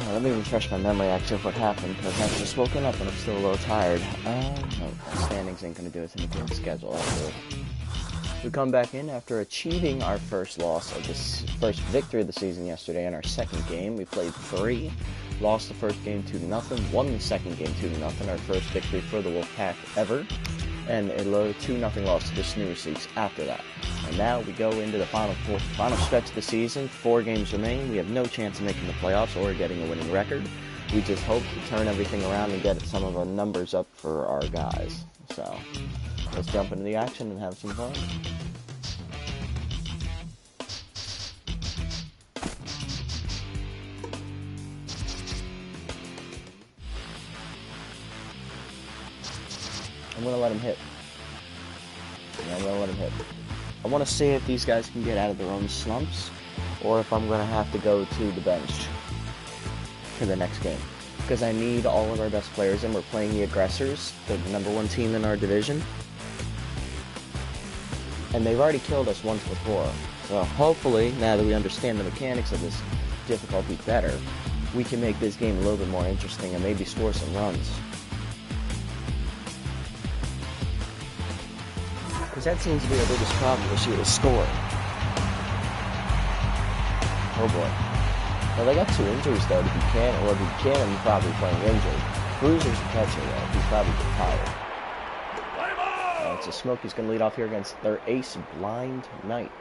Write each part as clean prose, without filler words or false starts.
Let me refresh my memory actually of what happened, because I've just woken up and I'm still a little tired. No, standings ain't gonna do us anything to schedule. We come back in after achieving our first victory of the season yesterday in our second game. We played 3, lost the first game 2-0, won the second game 2-0, our first victory for the Wolfpack ever, and a low 2-0 loss to the Snoozer Seeks after that. And now we go into the final stretch of the season. 4 games remain. We have no chance of making the playoffs or getting a winning record. We just hope to turn everything around and get some of our numbers up for our guys. So, let's jump into the action and have some fun. I'm going to let him hit. Yeah, I'm going to let him hit. I want to see if these guys can get out of their own slumps, or if I'm going to have to go to the bench for the next game. Because I need all of our best players in. We're playing the Aggressors, the #1 team in our division. And they've already killed us once before. So hopefully, now that we understand the mechanics of this difficulty better, we can make this game a little bit more interesting and maybe score some runs. Because that seems to be our biggest problem issue, is scoring. Oh boy. Well, they got 2 injuries though to Buchanan. Well, Buchanan probably playing injured. Bruiser's a catcher though. He's probably retired. So Smokey's going to lead off here against their ace, Blind Knight.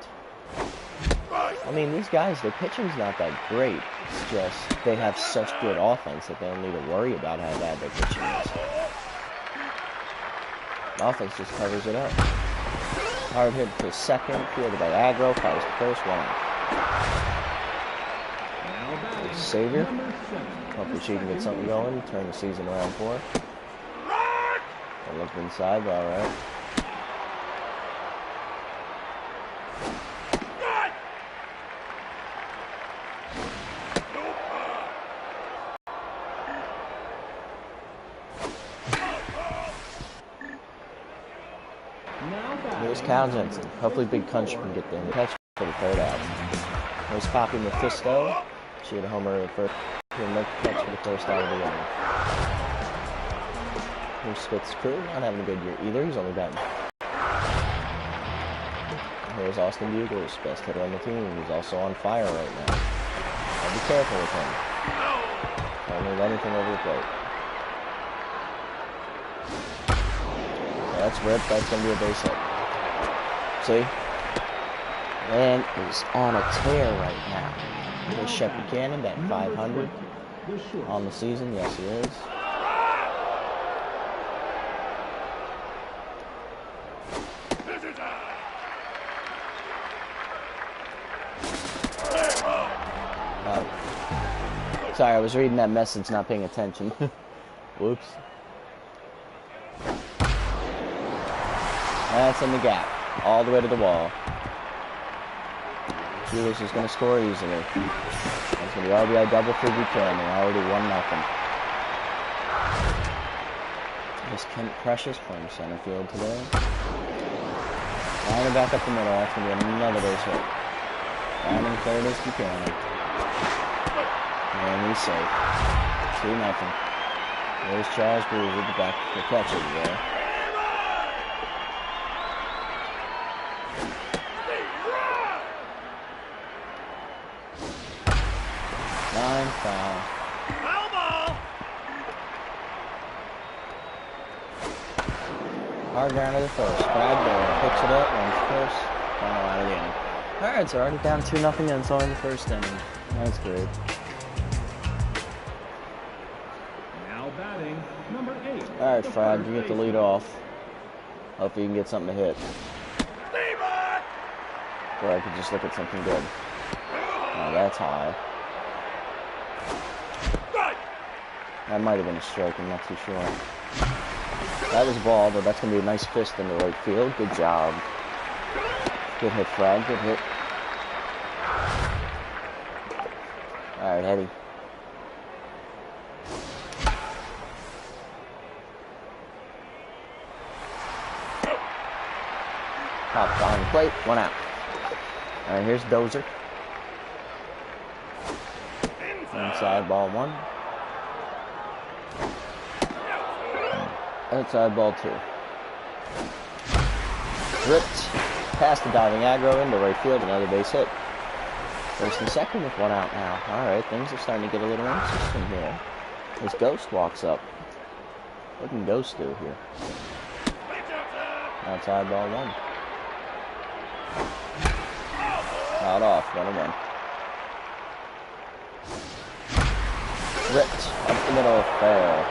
I mean, these guys, their pitching's not that great. It's just they have such good offense that they don't need to worry about how bad their pitching is. The offense just covers it up. Hard hit for second, fielded by Aggro, fires the first one. Savior. Hopefully she can get something going, turn the season around for her. I looked inside, but alright. Here's Cal Jensen. Hopefully Big Country can get the catch for the 3rd out. There's Poppy Mephisto. She had a homer for the catch for the 1st out of the inning. Here's Spitz Crew. Not having a good year either. He's only batting. Here's Austin Bugler's best hitter on the team. He's also on fire right now. I'll be careful with him. Don't move anything over the plate. That's ripped. That's going to be a base hit. See? Man is on a tear right now. There's Shep Buchanan at 500 on the season. Yes, he is. Sorry, I was reading that message, not paying attention. Whoops. That's in the gap. All the way to the wall. Julius is going to score easily. That's going to be RBI double for Buchanan. Already 1-0. There's Kent Precious playing center field today. Lining back up the middle. That's going to be another base hit. Lining third is Buchanan. And he's safe. 2-0. There's Charles Bruce at the back. The catcher there. Foul. Hard ground to the first. Bradbury picks it up, runs first. Final out of the inning. Alright, so already down 2-0 and so in the first inning. That's great. Now batting, number 8. Alright, Frog, you get the lead off. Hopefully you can get something to hit. Or I could just look at something good. Oh, that's high. That might have been a strike, I'm not too sure. That was a ball, but that's going to be a nice fist in the right field. Good job. Good hit, Frog. Good hit. Alright, Eddie. Top behind the plate. 1 out. Alright, here's Dozer. Inside ball 1. Outside ball 2. Ripped past the diving aggro into right field, another base hit. First and second with 1 out now. Alright, things are starting to get a little interesting here. This Ghost walks up. What can Ghost do here? Outside ball 1. Out off, 1-1. Ripped up the middle, fair.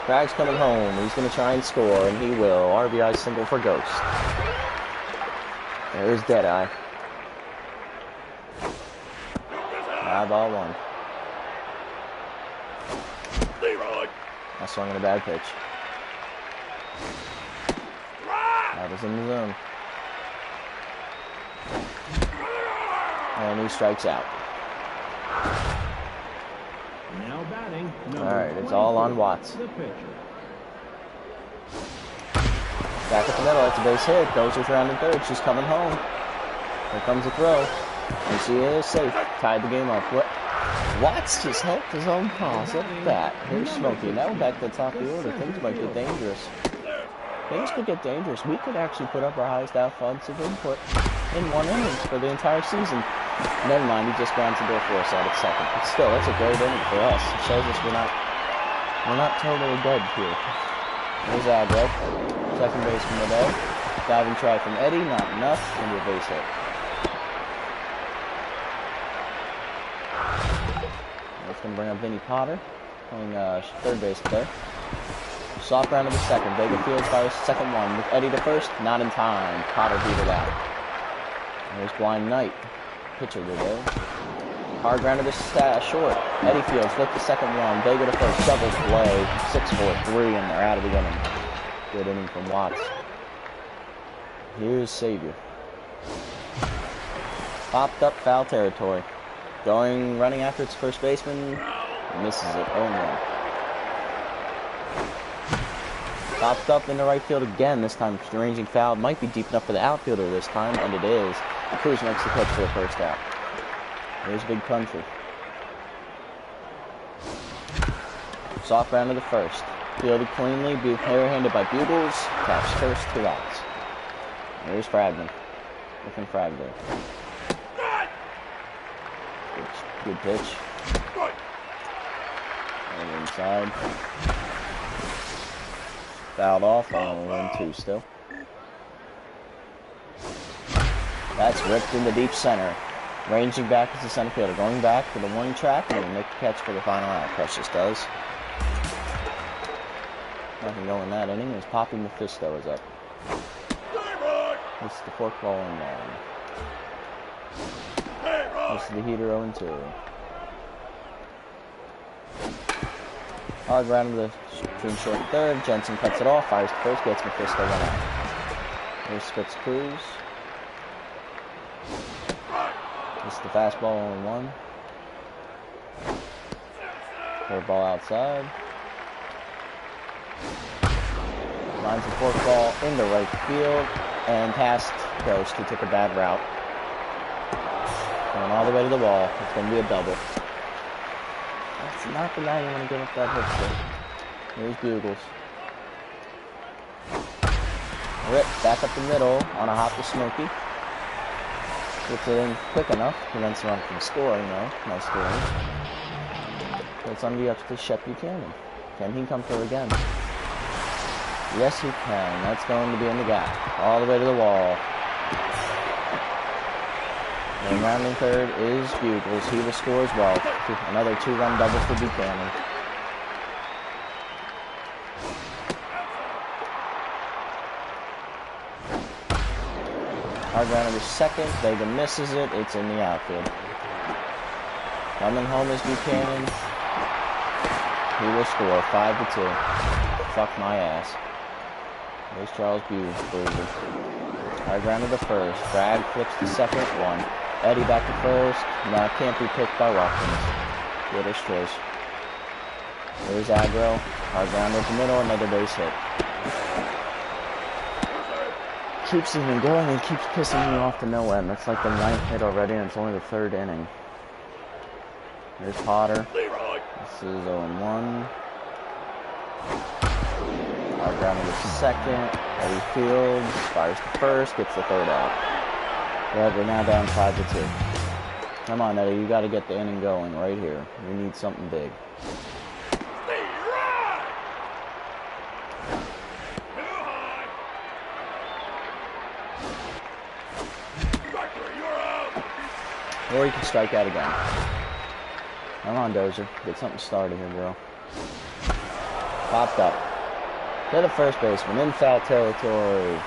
Crag's coming home. He's going to try and score, and he will. RBI single for Ghost. There's Deadeye. Ball 1. I swung at a bad pitch. That was in the zone. And he strikes out. Now batting. Alright, it's all on Watts. The pitcher. Back at the middle, that's a base hit. Dozier's rounding third. She's coming home. Here comes the throw. And she is safe. Tied the game up. What? Watts just helped his own cause. Look at that. Here's Smokey. Now back to the top of the order. Things might get dangerous. Things could get dangerous. We could actually put up our highest offensive input in 1 inning for the entire season. Never mind, he just grounds the door for us out at second. But still, that's a great inning for us. It shows us we're not totally dead here. There's Agro. Second base from the day. Diving try from Eddie, not enough. Into a base hit. That's going to bring up Vinny Potter, playing third base today. Soft ground to the second. Vega fields fires second one. With Eddie to first, not in time. Potter beat it out. There's Blind Knight, pitcher today. Hard ground to the short. Eddie fields, flip the second one. Vega to first, double play. 6-4-3, and they're out of the inning. Good inning from Watts. Here's Savior. Popped up foul territory. Running after its first baseman. Misses it. 0-1. Popped up in the right field again. This time, ranging foul. Might be deep enough for the outfielder this time, and it is. Cruz makes the catch for the first out. There's Big Country. Soft ground to the first. Fielded cleanly. Handed by Bugles. Taps first, 2 outs. There's Fragman. Looking Fragman. Good pitch. And inside. Fouled off. On 1-2 still. That's ripped into deep center. Ranging back as the center fielder. Going back for the warning track and will make a catch for the final out. Precious does. Nothing going that inning as Poppy Mephisto is up. This is the fork ball in there. This is the heater 0-2. Hard ground to the between short and third. Jensen cuts it off, fires to first, gets Mephisto 1 out. Here's Spitz Cruz. This is the fastball 0-1. Third ball outside. Lines the fork ball into right field and past Ghost, who took a bad route. Going all the way to the wall. It's going to be a double. That's not the guy you want to give up that hit to. Here's Bugles. Rip back up the middle on a hop to Smokey. Gets it in quick enough. Prevents the run from scoring, though. No scoring. So it's going to be up to Shep Buchanan. Can he come through again? Yes, he can. That's going to be in the gap. All the way to the wall. And rounding third is Bugles. He will score as well. Another 2-run double for Buchanan. Hard ground to second. Vega misses it. It's in the outfield. Coming home is Buchanan. He will score 5-2. Fuck my ass. There's Charles Bruiser. Hard ground to the first. Bragg flips the second one. Eddie back to first. Now can't be picked by Watkins. Hitter's choice. There's Agro. Hard ground over the middle. Another base hit. Keeps even going and keeps pissing me off to no end. That's like the 9th hit already, and it's only the 3rd inning. Here's Potter. This is 0-1. Our ground to second. Eddie Fields fires to first, gets the third out. Yeah, we're now down 5-2. Come on, Eddie, you got to get the inning going right here. We need something big. Or you can strike out again. Come on, Dozier. Get something started here, girl. Popped up. To the first baseman in foul territory.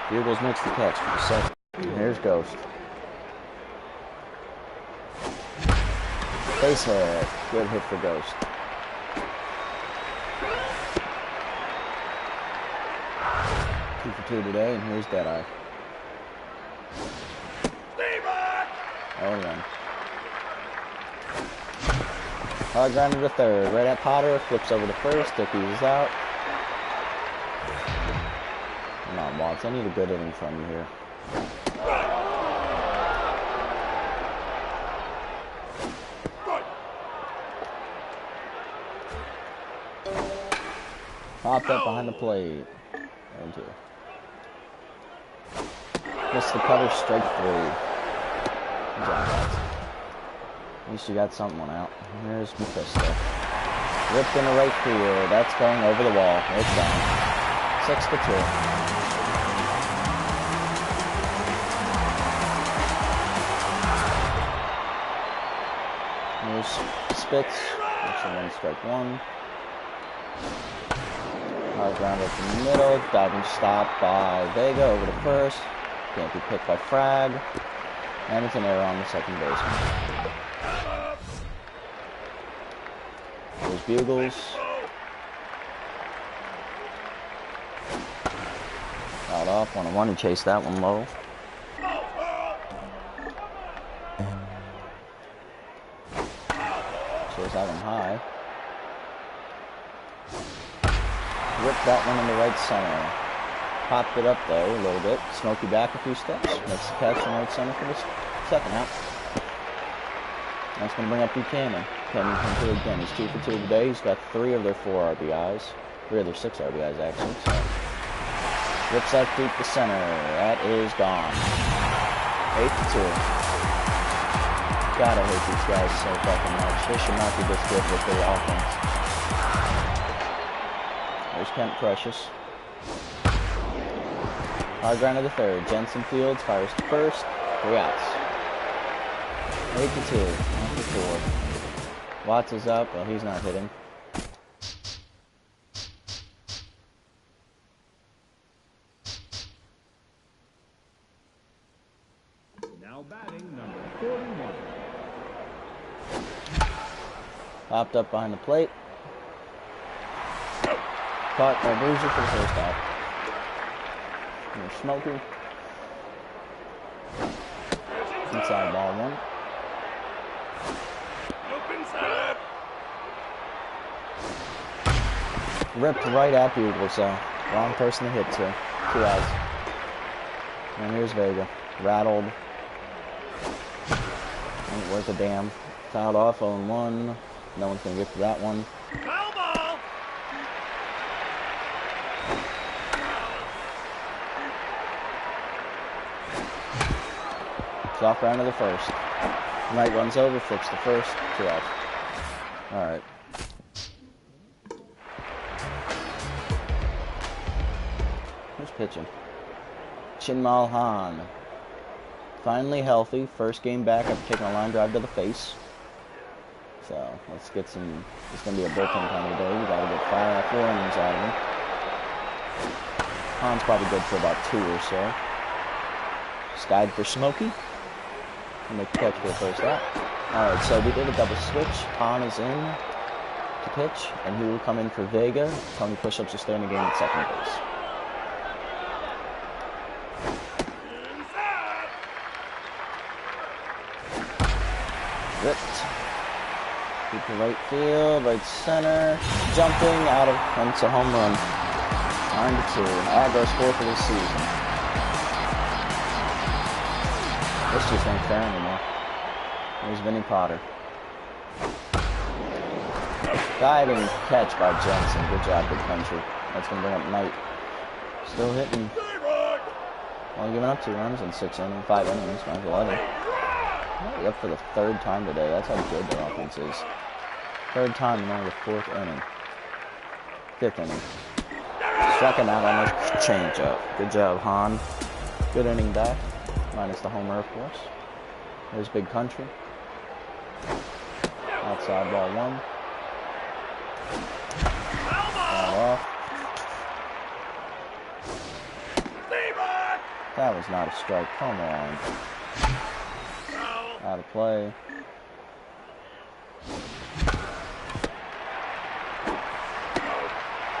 Bugles makes the catch for the second. And here's Ghost. Base hit. Good hit for Ghost. Two for two today, and here's Deadeye. Oh, yeah. Hard grounded to third. Right at Potter. Flips over to first. Dickey is out. Come on, Watts. I need a good inning from you here. Popped up behind the plate. 0-2. Missed the cutter. Strike 3. Good job, guys. At least you got something out. Here's Mephisto. Ripped into right field. That's going over the wall. It's down. 6-2. Here's Spitz. That's a 1-1. Hard ground up in the middle. Diving stop by Vega over to first. Can't be picked by Frag. And it's an error on the second baseman. There's Bugles. Out off, 1-1. He chased that one low. Chase that one high. Whipped that one in the right center. Popped it up though a little bit. Smokey back a few steps. Makes the catch in right center for the second out. That's going to bring up Buchanan. Coming from two again. He's 2 for 2 today. He's got 3 of their 4 RBIs. 3 of their 6 RBIs actually. So rips that deep to center. That is gone. 8-2. Gotta hate these guys so fucking much. They should not be this good with their offense. There's Kent Precious. Hard ground to the third. Jensen Fields fires to first. 3 outs. 8-2. 1-4. Watts is up. Well, he's not hitting. Now batting number 41. Popped up behind the plate. Caught by Boozer for the first out. Here's Smokey. Inside ball 1. Ripped right at Bugles, so wrong person to hit to. 2 outs. And here's Vega. Rattled. Ain't worth a damn. Fouled off 0-1. No one's gonna get to that one. Soft round to the first. Knight runs over, flips the first. 2 outs. Alright. Who's pitching? Chinmal Han. Finally healthy. First game back after taking a line drive to the face. So, let's get some... It's going to be a bullpen kind of day. We got to get 4 innings out of him. Han's probably good for about 2 or so. Skied for Smokey. And make the catch for the first out. Alright, so we did a double switch. Han is in to pitch, and he will come in for Vega. Tony Push-Ups will stay in the game at second base. Ripped. Deep to right field, right center. Jumping out of, and it's a home run. 9-2. Agro score for this season. This just ain't fair anymore. There's Vinny Potter. Diving catch by Jensen. Good job, Big Country. That's going to bring up Knight. Still hitting. Only giving up 2 runs in 5 innings. Might as well let him. Up for the 3rd time today. That's how good their offense is. 3rd time in only the 4th inning. 5th inning. Struck him out on the changeup. Good job, Han. Good inning back. Minus the homer, of course. There's Big Country. Outside ball 1. Off. That was not a strike. Come on. Out of play.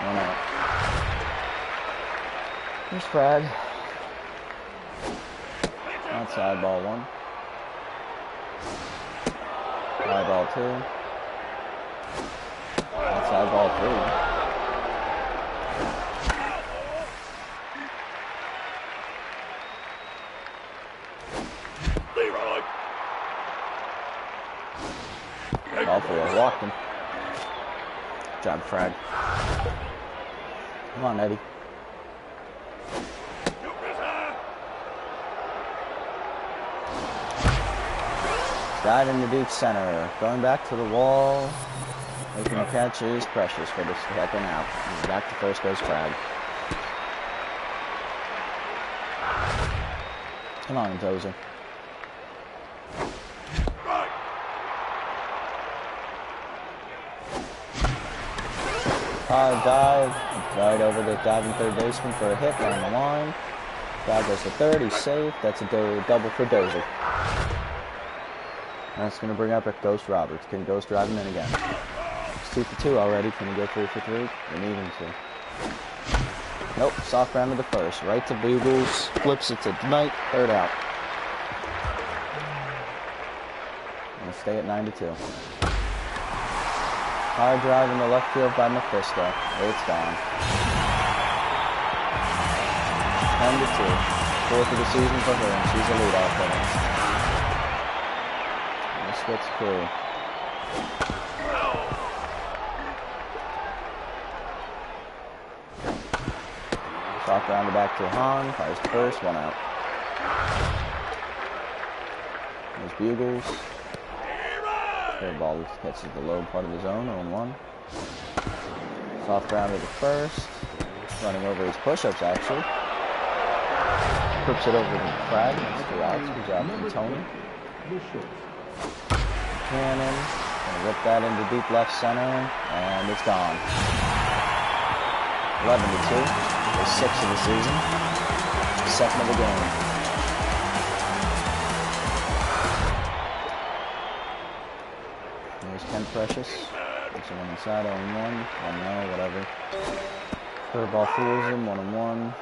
One out. Here's Fred. Outside ball 1. High ball 2. Outside ball 3. Ball 4. Walked him. Good job, Fred. Come on, Eddie. Dive into deep center. Going back to the wall. Making the catch is Precious for the 2nd out. And back to first goes Fred. Come on, Dozer. High dive, right over the diving 3rd baseman for a hit down the line. Guy goes to 3rd, he's safe. That's a double for Dozer. That's going to bring up a Ghost Roberts. Can Ghost drive him in again? It's 2 for 2 already. Can he go 3 for 3? We need him to. Nope, soft ground to the 1st. Right to Bugles, flips it to Knight, 3rd out. Gonna stay at 9-2. High drive in the left field by Mephisto. It's gone. 10-2. 4th of the season for her, and she's a leadoff hitter. And the switch crew. Soft round back to Han. Fires to 1st. 1 out. There's Bugles. Third ball catches the low part of the zone, 0-1. Soft ground to the 1st. Running over his push-ups, actually. Flips it over to Fred. That's 2 outs. Good job from Tony. Cannon. Gonna whip that into deep left center. And it's gone. 11-2. The 6th of the season. 2nd of the game. There's Ken Precious. Puts him on the side, 0-1. 1-0, whatever. Curveball fools him, 1-1.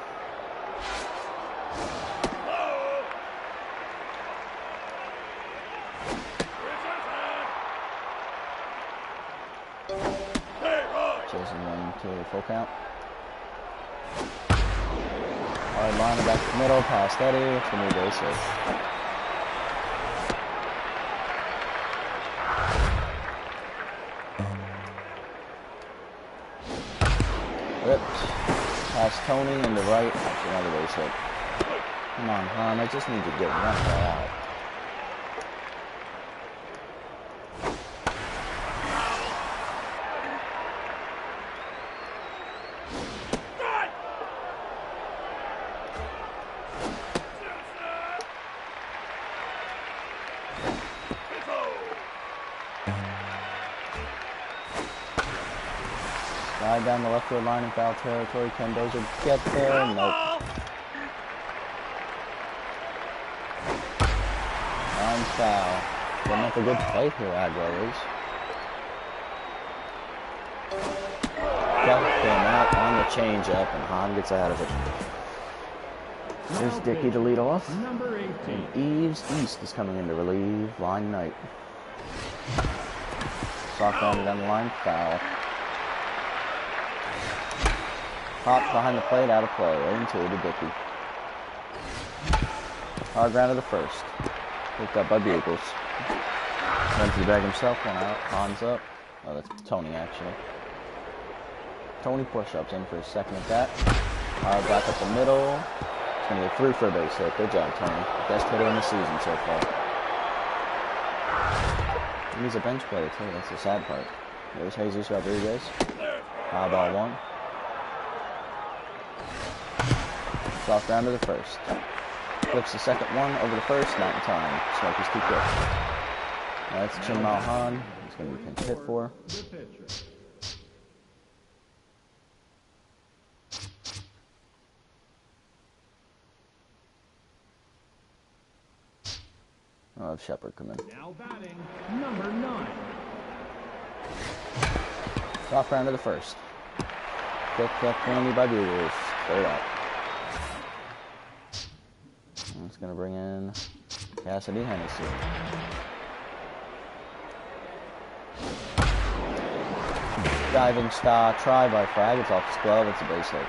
Chasing 1-2, full count. Hard line back to the middle, past Eddie. It's the new base hit. Whipped. Past Tony in the right. Actually, another base hit. Come on, Han. I just need to get one ball out. Slide down the left field line in foul territory. Can Dozer get there? Nope. On foul. Getting up a good play here, Aguilar is. Got him out on the changeup, and Han gets out of it. There's Dickey to lead off. And Eves East is coming in to relieve Line Knight. Soft down the line, foul. Popped behind the plate, out of play. 0-2 to Dickey. Hard ground to the 1st. Picked up by Bugles. Runs to the bag himself, one out, Han's up. Oh, that's Tony, actually. Tony push-ups in for his second at that. Back up the middle. It's going to get 3 for a base hit. Good job, Tony. Best hitter in the season so far. And he's a bench player, too. That's the sad part. There's Jesus Rodriguez. High ball 1. Soft ground to the first. Flips the second one over the first, not in time. Smoke is too quick. That's Chin Mao Han. He's going to be pinch hit for. I'll have Shepard come in. Now batting, number 9. Soft ground to the first. Quick handy by Bugles. Straight up. It's going to bring in Cassidy Hennessy. Diving star try by Frag. It's off his glove. It's a base hit.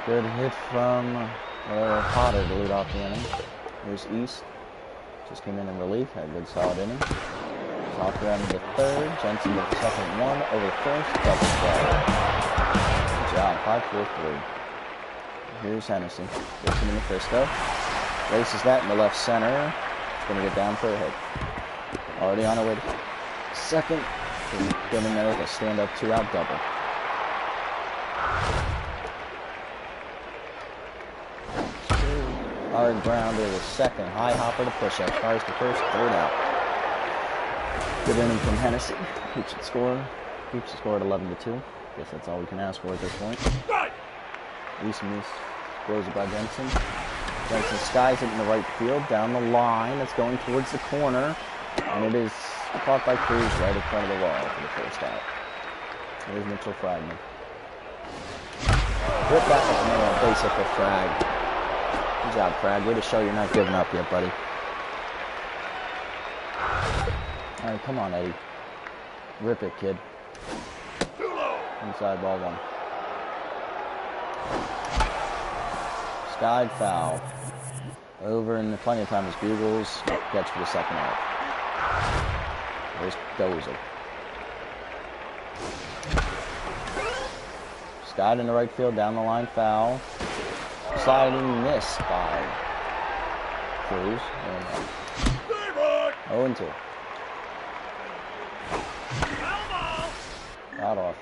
Good hit from Potter to lead off the inning. Here's East. Just came in relief. Had a good solid inning. Soft ground to the third. Jensen with the second one over the first. Double play. Good job. 5-4-3. Here's Hennessy. Gets him in the Frisco. Races that in the left center. It's going to get down for a hit. Already on our way to second. Get in there with a stand-up 2-out double. Hard grounder to second. High hopper to push-up. Fires to first. 3rd out. Good inning from Hennessy. Keeps the score. Keeps the score at 11-2. Guess that's all we can ask for at this point. East throws it by Jensen. Jensen skies it in the right field. Down the line. It's going towards the corner. And it is caught by Cruz right in front of the wall for the first out. There's Mitchell Fragman. Rip back up the middle. Base hit for Frag. Good job, Frag. Way to show you're not giving up yet, buddy. Alright, come on, Eddie. Rip it, kid. Inside ball 1. Skied foul. Over in plenty of time as Bugles. Catch for the second out. There's Dozer. Skied in the right field, down the line, foul. Sliding miss by Cruz. 0-2. Out off.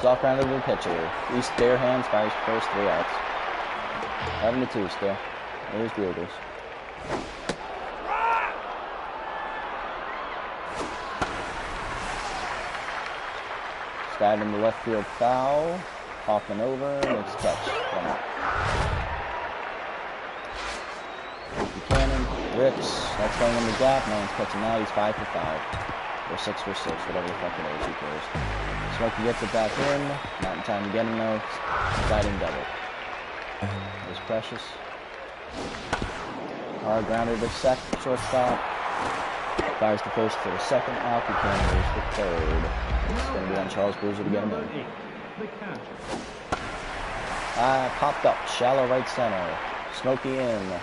Soft ground to the pitcher. East bare hands, fires first, 3 outs. 7-2 still. There's Bugles. Skied in the left field foul. Hoffman over. Makes a catch. 1 out. Buchanan. Rips. That's going in the gap. No one's catching that. He's 5 for 5. Or 6 for 6. Whatever the fuck it is. Who cares? Smokey gets it back in. Not in time to get him though. Sliding double. There's Precious. Hard grounder to second. Shortstop. Fires the first for the second out. Buchanan moves the third. It's going to be on Charles Boozer to get him in. Popped up. Shallow right center. Smokey in.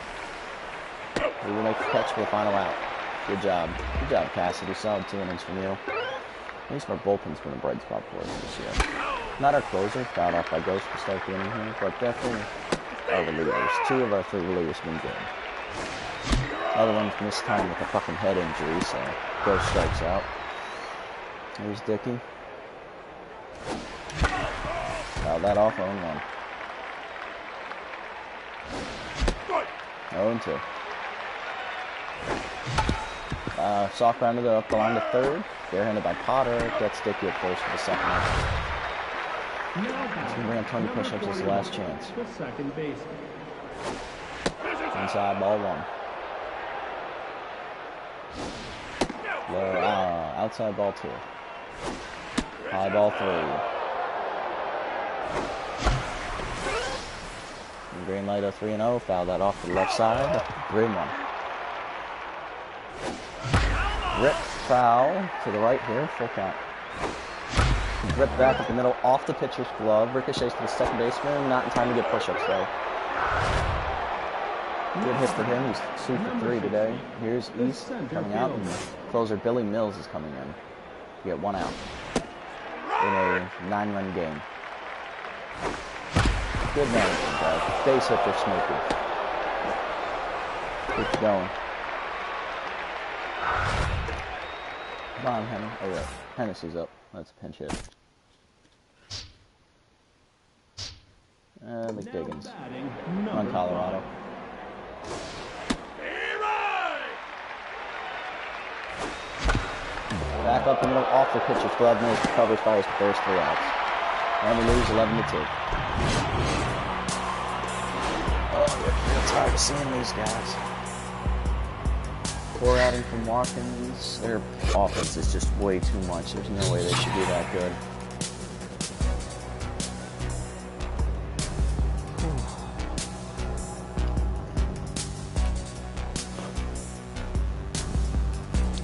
He will make the catch for the final out. Good job. Good job, Cassidy. Solid 2 innings from you. At least our bullpen's been a bright spot for us this year. Not our closer. Fouled off by Ghost to start the inning here. But definitely our relievers. 2 of our 3 relievers have been good. Other one's missed time with a fucking head injury, so Ghost strikes out. Here's Dickey. Fouled that off, 0-1. 0-2. Soft ground to the up the line to third. Barehanded by Potter. Gets Dickey at first for the second out. He's going to bring up Tony push-ups as the last chance. Inside ball 1. Low, outside ball 2. High ball 3. And green light 3-0. Foul that off to the left side. 3-1. Rip foul to the right here. Full count. Rip back up the middle off the pitcher's glove. Ricochets to the second baseman. Not in time to get push-ups though. Good hit for him. He's 2 for 3 today. Here's East coming out, and closer Billy Mills is coming in. You get 1 out in a 9-run game. Good management, guys. Base hit for Smokey. Keeps going. Come on, Henry. Oh, yeah. Hennessy's up. That's a pinch hit. McDiggins. On Colorado. Back up the middle, off the pitcher's glove, Mills recovers, fires the first 3 outs. And we lose 11-2. Oh, I'm tired of seeing these guys. 4 outing from Watkins. Their offense is just way too much. There's no way they should be that good.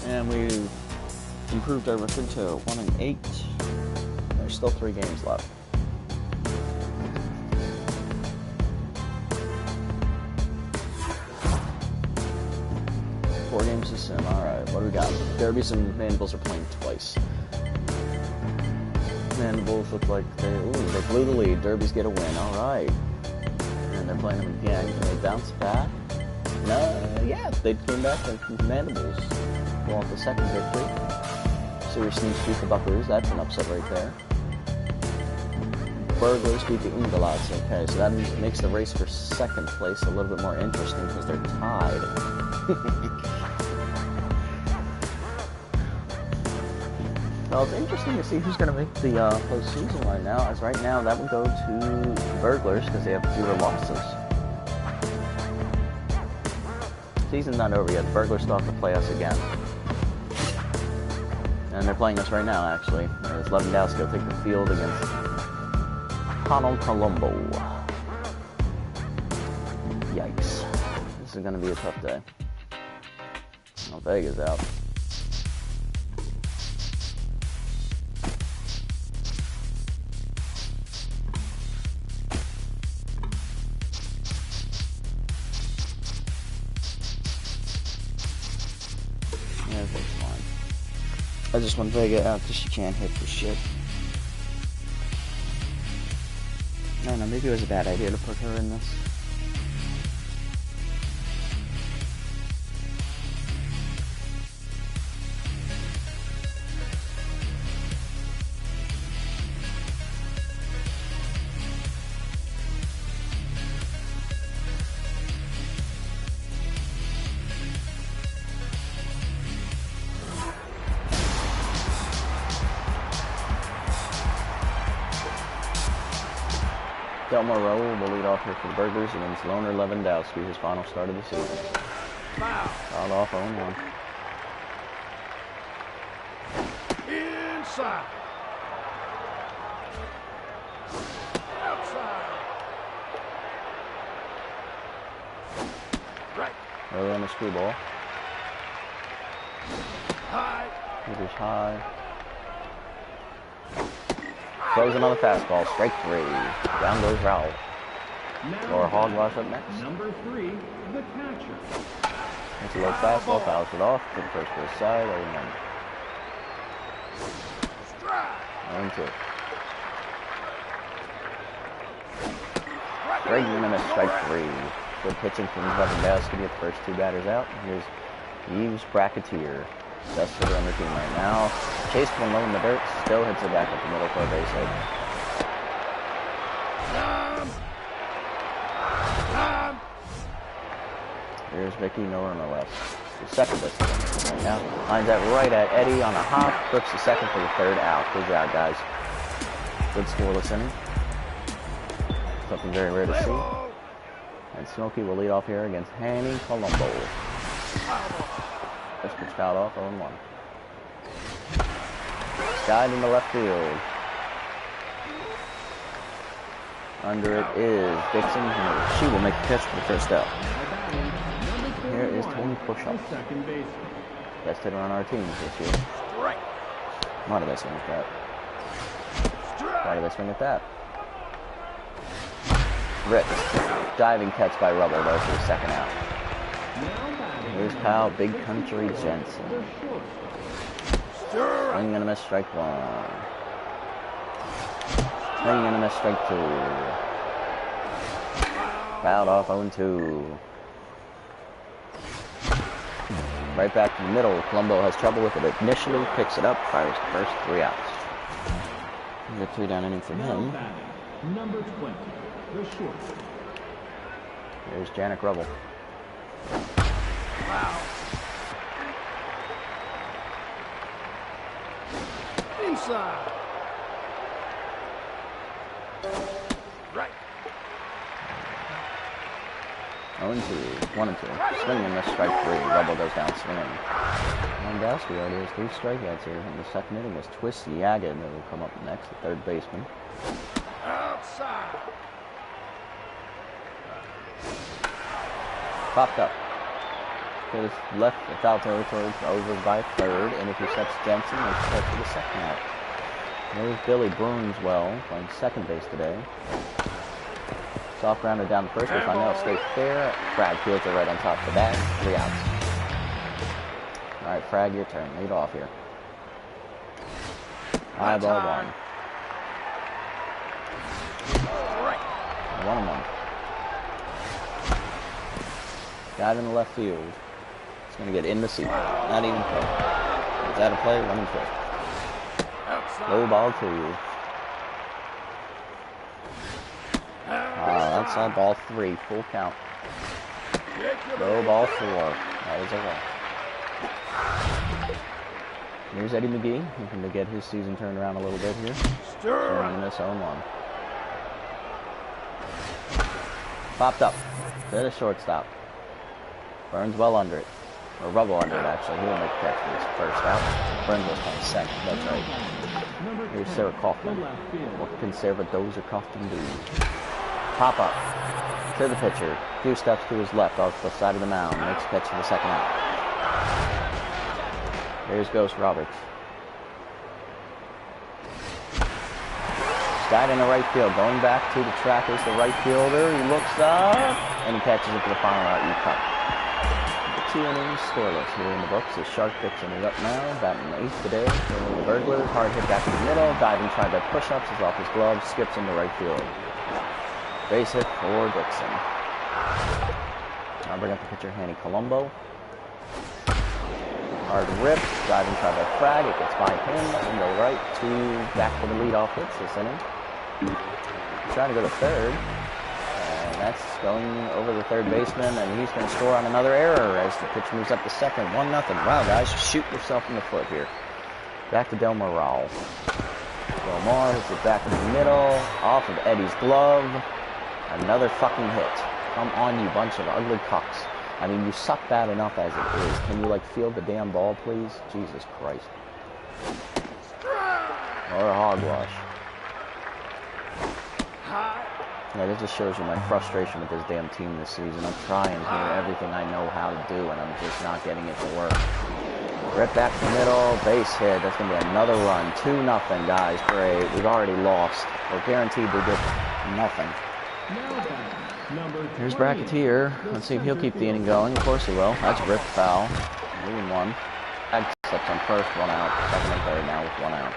And we improved our record to 1-8. There's still 3 games left. Four games to sim. Alright, what do we got? Derbies and Mandibles are playing twice. Mandibles look like they blew the lead. Derbies get a win. Alright. And they're playing them again. Can they bounce back? No, yeah, they came back with Mandibles. Well, the second victory. Series sneaks beat the Buckers. That's an upset right there. Burglars beat the Ungalots. Okay, so that makes the race for second place a little bit more interesting because they're tied. Well, it's interesting to see who's going to make the postseason right now. As right now, that would go to Burglars because they have fewer losses. Season's not over yet. The Burglars still have to play us again. And they're playing us right now, actually. As Lewandowski will take the field against Conal Colombo. Yikes. This is going to be a tough day. Oh, Vega's out. Yeah, that's fine. I just want Vega out because she can't hit for shit. I don't know, maybe it was a bad idea to put her in this. Delmar Rowe will lead off here for the Burglars against Loner Lewandowski, his final start of the season. Fouled off 0-1. Inside. Outside. Right. Early on the screwball. High. Hitters high. Throws another fastball, strike 3. Down goes Rowell. Laura Hogwash up next. Number 3, the catcher. It's a low fastball, fouls it off to the first base side. 0-1. 0-2. Greg Minute, strike 3. Good pitching from Lewandowski to get the first 2 batters out. Here's Yves Bracketeer. Best hitter on the team right now. Chase one low in the dirt, still hits it back up the middle for a base hit. Here's Vicky, no run no less. The second base hitter right now. Lines that right at Eddie on a hop, flips the second for the third out. Good job, guys. Good scoreless inning. Something very rare to see. And Smokey will lead off here against Hanny Colombo. First pitch fouled off, 0-1. Guide in the left field. Under it is Dixon. She will make the catch for the first out. Here is Tony Pushup. Best hitter on our team this year. Why did I swing at that? Why did I swing at that? Rip. Diving catch by Rubble, though, for the second out. Here's Kyle, Big Country Jensen. Swing and a miss, strike one. Swing and a miss, strike two. Fouled off 0-2. Right back to the middle. Colombo has trouble with it initially, picks it up, fires the first 3 outs. We got 3 down inning from him. Number 20, the short. Here's Janik Rubble. Wow. Inside. Right. 0-2. 1-2. Swing and miss, strike 3. Rubble goes down swinging. Lewandowski already has 3 strikeouts here. In the second inning was Twist Yaga that will come up next, the third baseman. Outside. Popped up. To his left, the foul territory, over by third, and intercepts Jensen, and catch for the second out. There's Billy Brunswell playing second base today. Soft grounder down the first base line. That'll stay fair. Frag fields it right on top of the bag. 3 outs. All right, Frag, your turn. Lead off here. High ball 1. 1-1. Dive in the left field. It's going to get in the seat. Not even play. Is that a play? Running play. Low ball 2. Outside ball 3. Full count. Low ball 4. That is a walk. Here's Eddie McGee, looking to get his season turned around a little bit here. Turning this 0-1. Popped up to the shortstop. Burns well under it. Or Rubble under it, actually. He will make the catch for his first out. Burns was playing second, that's right. Here's Sarah Kaufman. What can Sarah Dozer Kaufman do? Pop up to the pitcher. A few steps to his left off the side of the mound. Makes a catch for the second out. Here's Ghost Roberts. Died in the right field. Going back to the track is the right fielder. He looks up and he catches it for the final out. You cut. 2 innings scoreless here in the books. The Shark Dixon is up now, batting 8th today. The Burglar, hard hit back to the middle. Diving tried by push-ups, is off his glove, skips into right field. Base hit for Dixon. I'll bring up the pitcher, Hanny Colombo. Hard rip, diving try by Frag. It gets by him in the right to back for the leadoff hits this inning. Trying to go to third. That's going over the third baseman, and he's going to score on another error as the pitch moves up to second. 1-0. Wow, guys, shoot yourself in the foot here. Back to Del Moral. Del Mar hits it back in the middle, off of Eddie's glove. Another fucking hit. Come on, you bunch of ugly cucks. I mean, you suck bad enough as it is. Can you, like, field the damn ball, please? Jesus Christ. Or a hogwash. Yeah, that just shows you my frustration with this damn team this season. I'm trying here everything I know how to do, and I'm just not getting it to work. Right back to the middle, base hit. That's going to be another run. 2-0, guys. Great. We've already lost. We're guaranteed to get nothing. Here's Bracketeer. Let's see if he'll keep the inning going. Of course he will. That's Rip foul. 3-1. Ag steps on first, 1 out. Second and third now with 1 out.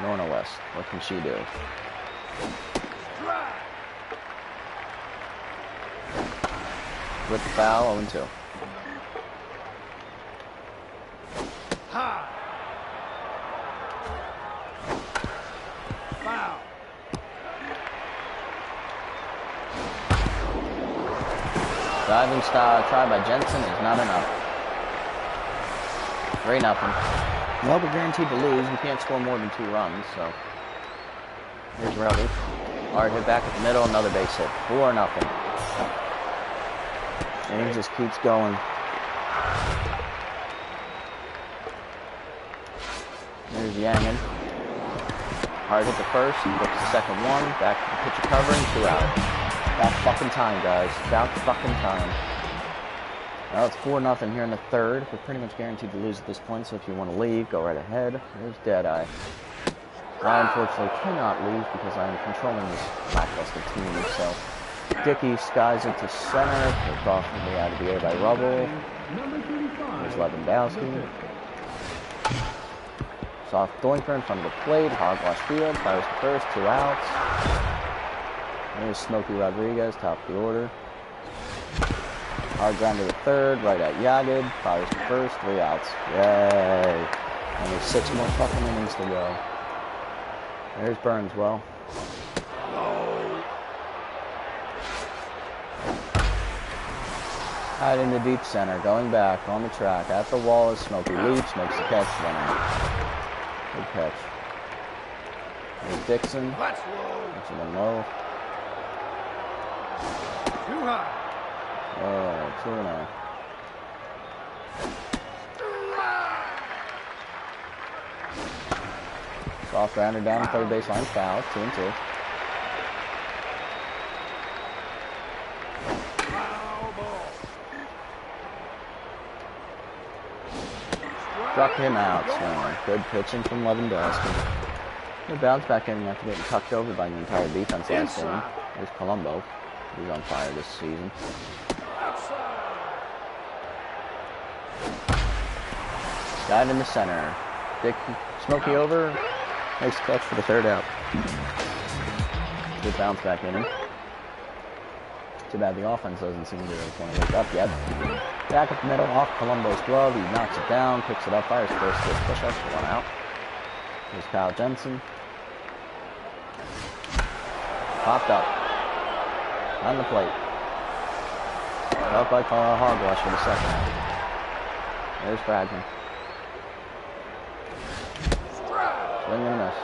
Norna West, what can she do? With the foul, 0-2. Foul. Diving style try by Jensen is not enough. 3-0. Well, we're guaranteed to lose. We can't score more than 2 runs, so. Here's Rubble. Hard hit back at the middle, another base hit. 4-0. And he just keeps going. There's Yangin. Hard hit the first, looks the second one, back to the pitcher covering, 2 out. About fucking time, guys. About fucking time. Well, it's 4-0 here in the third. We're pretty much guaranteed to lose at this point, so if you want to leave, go right ahead. There's Deadeye. I unfortunately cannot lose because I am controlling this lackluster team. So Dickey skies into center, picked off from the out of the air by Rubble. There's Lewandowski. Soft doinker in front of the plate. Hogwash field. Fires to first. 2 outs. There's Smokey Rodriguez, top of the order. Hard ground to the third. Right at Yagid. Fires to first. 3 outs. Yay. And there's 6 more fucking innings to go. There's Burnswell. Out into deep center. Going back on the track. At the wall is Smokey. Leaps. Makes the catch. 1 out. Good catch. There's Dixon. That's one low. Too high. Oh, 2-0. Soft rounder down the third baseline. Foul. 2-2. Struck him out. So good pitching from Lewandowski. Good bounce back in after getting tucked over by the entire defense last game. There's Colombo. He's on fire this season. Guide in the center. Smokey over. Nice catch for the 3rd out. Good bounce back in him. Too bad the offense doesn't seem to want to wake up yet. Back up the middle, off Colombo's glove. He knocks it down, picks it up, fires first, gets push-ups for 1 out. Here's Kyle Jensen. Popped up. On the plate. Up by Hogwash for the 2nd out. There's Fragman. Swing and a miss.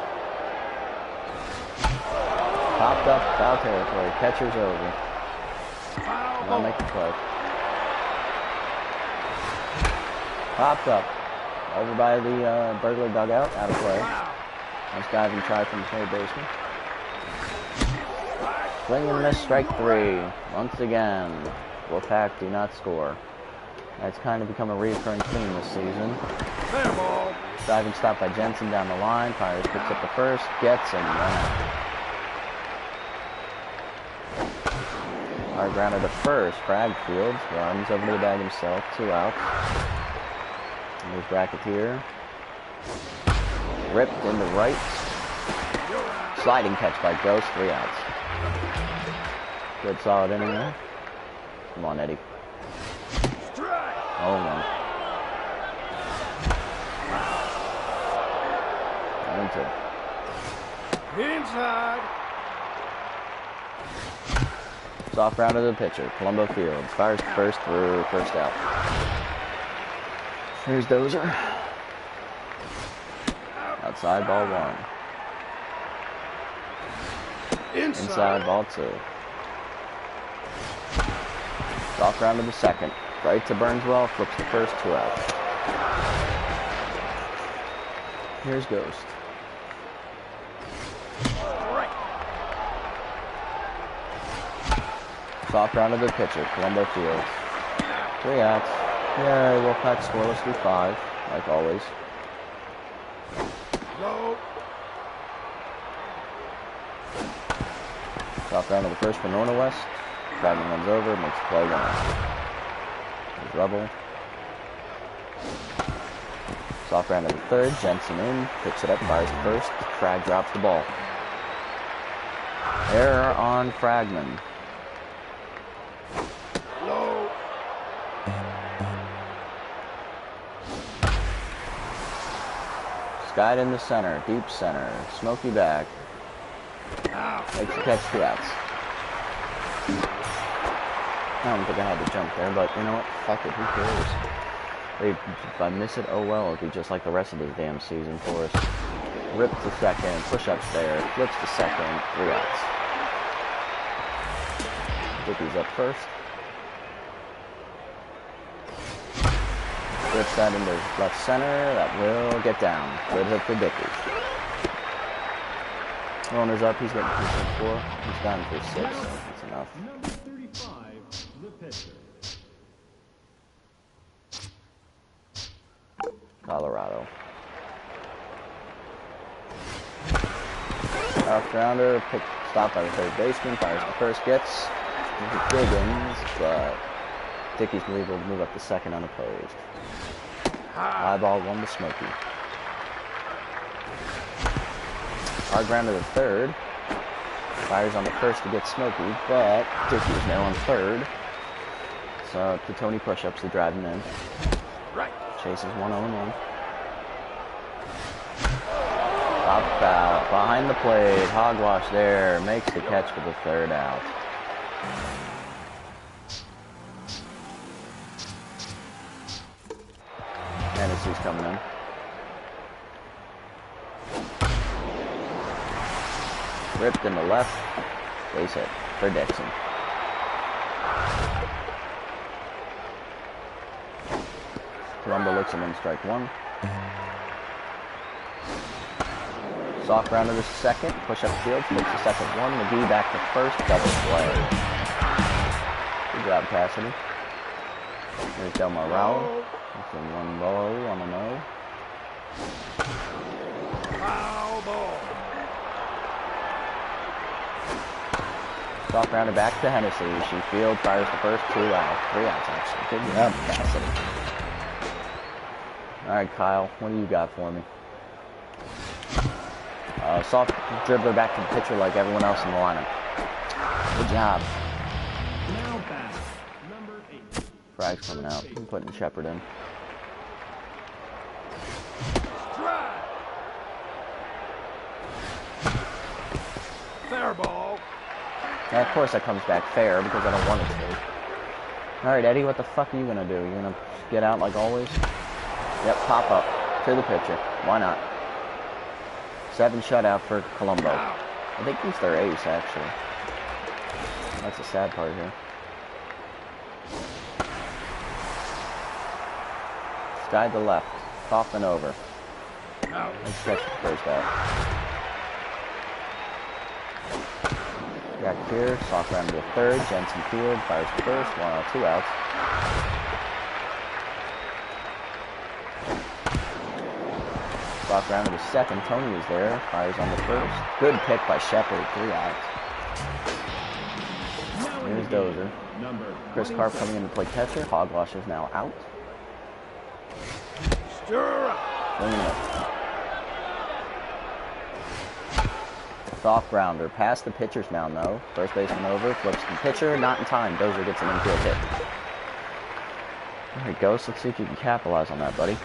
Popped up, foul territory. Catcher's over. I'll make the play. Popped up. Over by the burglar dugout. Out of play. Nice diving try from the third baseman. Swing and miss, strike 3. Once again, Wolfpack do not score. That's kind of become a reoccurring theme this season. Diving stop by Jensen down the line. Fires picks up the first. Gets him. 1 out. Hard grounder to first. Frag fields. Runs over to the bag himself. 2 outs. And there's Bracketeer. Ripped into right. Sliding catch by Ghost. 3 outs. Good solid inning there. Come on, Eddie. Oh, 1. 1-2. Inside. Soft round of the pitcher. Colombo fields. Fires first through. 1st out. Here's Dozer. Outside, ball 1. Inside, ball 2. Soft round of the 2nd. Right to Burnswell. Flips the first. 2 outs. Here's Ghost. Soft round of the pitcher. Colombo fields. 3 outs. Yeah, Wolfpack scoreless through 5, like always. Soft round of the first for Norna West. Fragman runs over, makes the play 1 out. There's Rebel. Soft round of the 3rd. Jensen in. Picks it up, fires the first. Frag drops the ball. Error on Fragman. Skied in the center, deep center, Smokey back. Makes the catch, 2 outs. I don't think I had to jump there, but you know what? Fuck it, who cares? If I miss it, oh well, it'll be just like the rest of this damn season for us. Rips to 2nd, push-ups there, flips to 2nd, 3 outs. Dickey's up first. Rips that into left center. That will get down. Good hit for Dickey. Runner's up. He's getting 2.4. He's down for 6. That's enough. Number 35, the pitcher. Colorado. Off grounder, stopped by the third baseman, fires the first, gets Diggins, but Dickey's able to move up to second unopposed. Fly ball 1 to Smokey. Hard ground to the third. Fires on the first to get Smokey, but Dickey's now on third. So the Tony push-ups to drive him in. Chases 1-0-1. Top foul. Behind the plate. Hogwash there. Makes the catch for the third out. Hennessy's coming in. Ripped in the left. Base hit for Dixon. Colombo looks him in strike 1. Soft ground to the second. Push up field. Takes the second one. McGee back to first. Double play. Good job, Cassidy. There's Del Morale. That's in 1 low on the no. Foul ball. Soft grounder back to Hennessy. She field fires the first 2 out. 3 outs actually. Good job, Cassidy. Alright, Kyle, what do you got for me? Soft dribbler back to the pitcher like everyone else in the lineup. Good job. Now back, number 8. Frag's coming out. I'm putting Shepard in. Strike. Fair ball. And of course that comes back fair because I don't want it to. Alright, Eddie, what the fuck are you gonna do? You gonna get out like always? Yep, pop up to the pitcher. Why not? 7 shutout for Colombo. I think he's their ace, actually. That's the sad part here. Sky to left. Coffin over. Let's catch the first out. Jack here. Soft round to the third. Jensen field. Fires the first. 1 out, 2 outs. Soft round to the second. Tony is there. Fires on the first. Good pick by Shepard. 3 outs. Here's Dozer. Chris Karp coming in to play catcher. Hogwash is now out. Stir up. Swinging it. Soft grounder. Past the pitcher's mound though. First baseman over. Flips the pitcher. Not in time. Dozer gets an infield hit. There he goes. Let's see if you can capitalize on that, buddy.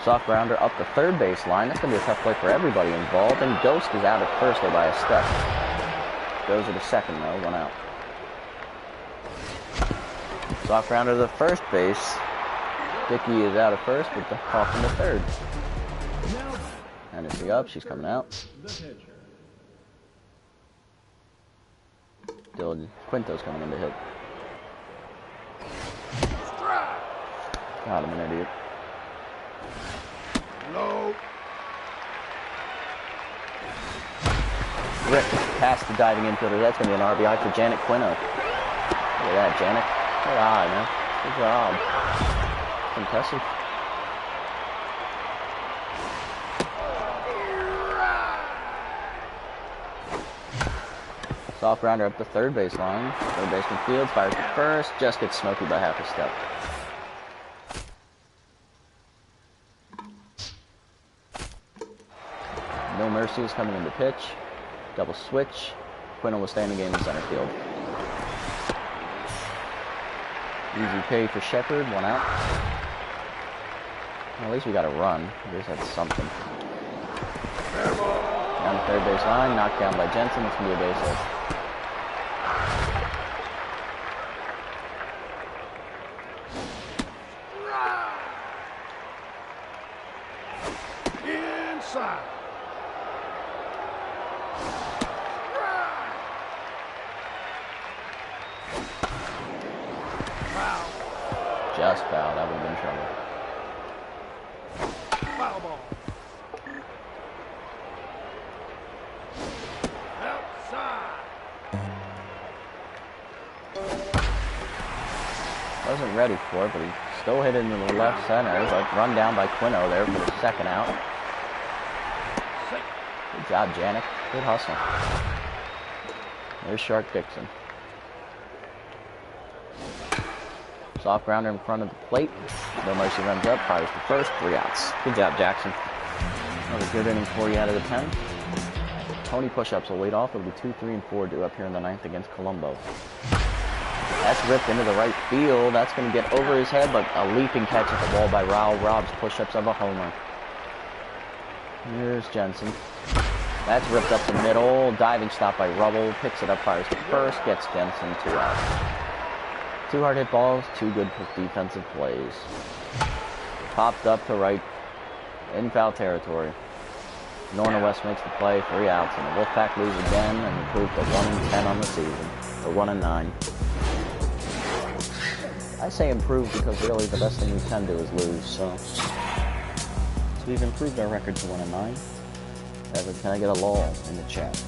Soft grounder up the third base line. That's going to be a tough play for everybody involved. And Ghost is out at first there by a step. Dozer to second though. 1 out. Soft grounder to the first base. Dickey is out at first with the Coffin to third. Hennessy up. She's coming out. Dylan Quinto's coming in to hit. God, I'm an idiot. Low. Rick past the diving infielder. That's going to be an RBI for Janet Quinto. Look at that, Janet. Good eye, man. Good job. Impressive. Soft grounder up the third base line. Third baseman fields, fires to first, just gets Smokey by half a step. No Mercy is coming into pitch. Double switch. Quinto will stay in the game in center field. Easy pay for Shepard, 1 out. Well, at least we got a run. We just had something. Down the third base line, knocked down by Jensen. It's going to be a base hit. Inside. Foul. Just foul. That would have been trouble. Foul ball. Outside. Wasn't ready for it, but he still hit it into the left center. But run down by Quinto there for the second out. Good job, Janik. Good hustle. There's Shark Dixon. Soft grounder in front of the plate. No Mercy runs up, fires the first, 3 outs. Good job, Jackson. Another good inning for you out of the 10. Tony push-ups will lead off. It'll be 2, 3, and 4 due up here in the 9th against Colombo. That's ripped into the right field. That's going to get over his head, but a leaping catch at the wall by Raul Robs. Push-ups of a homer. Here's Jensen. That's ripped up the middle. Diving stop by Rubble. Picks it up, fires to first. Gets Jensen 2 outs. 2 hard hit balls. 2 good defensive plays. Popped up to right. In foul territory. Norna West makes the play. 3 outs. And the Wolfpack lose again and improve to 1-10 on the season. Or 1-9. I say improve because really the best thing we can do is lose. So we've improved our record to 1-9. Evan, can I get a lull in the chat?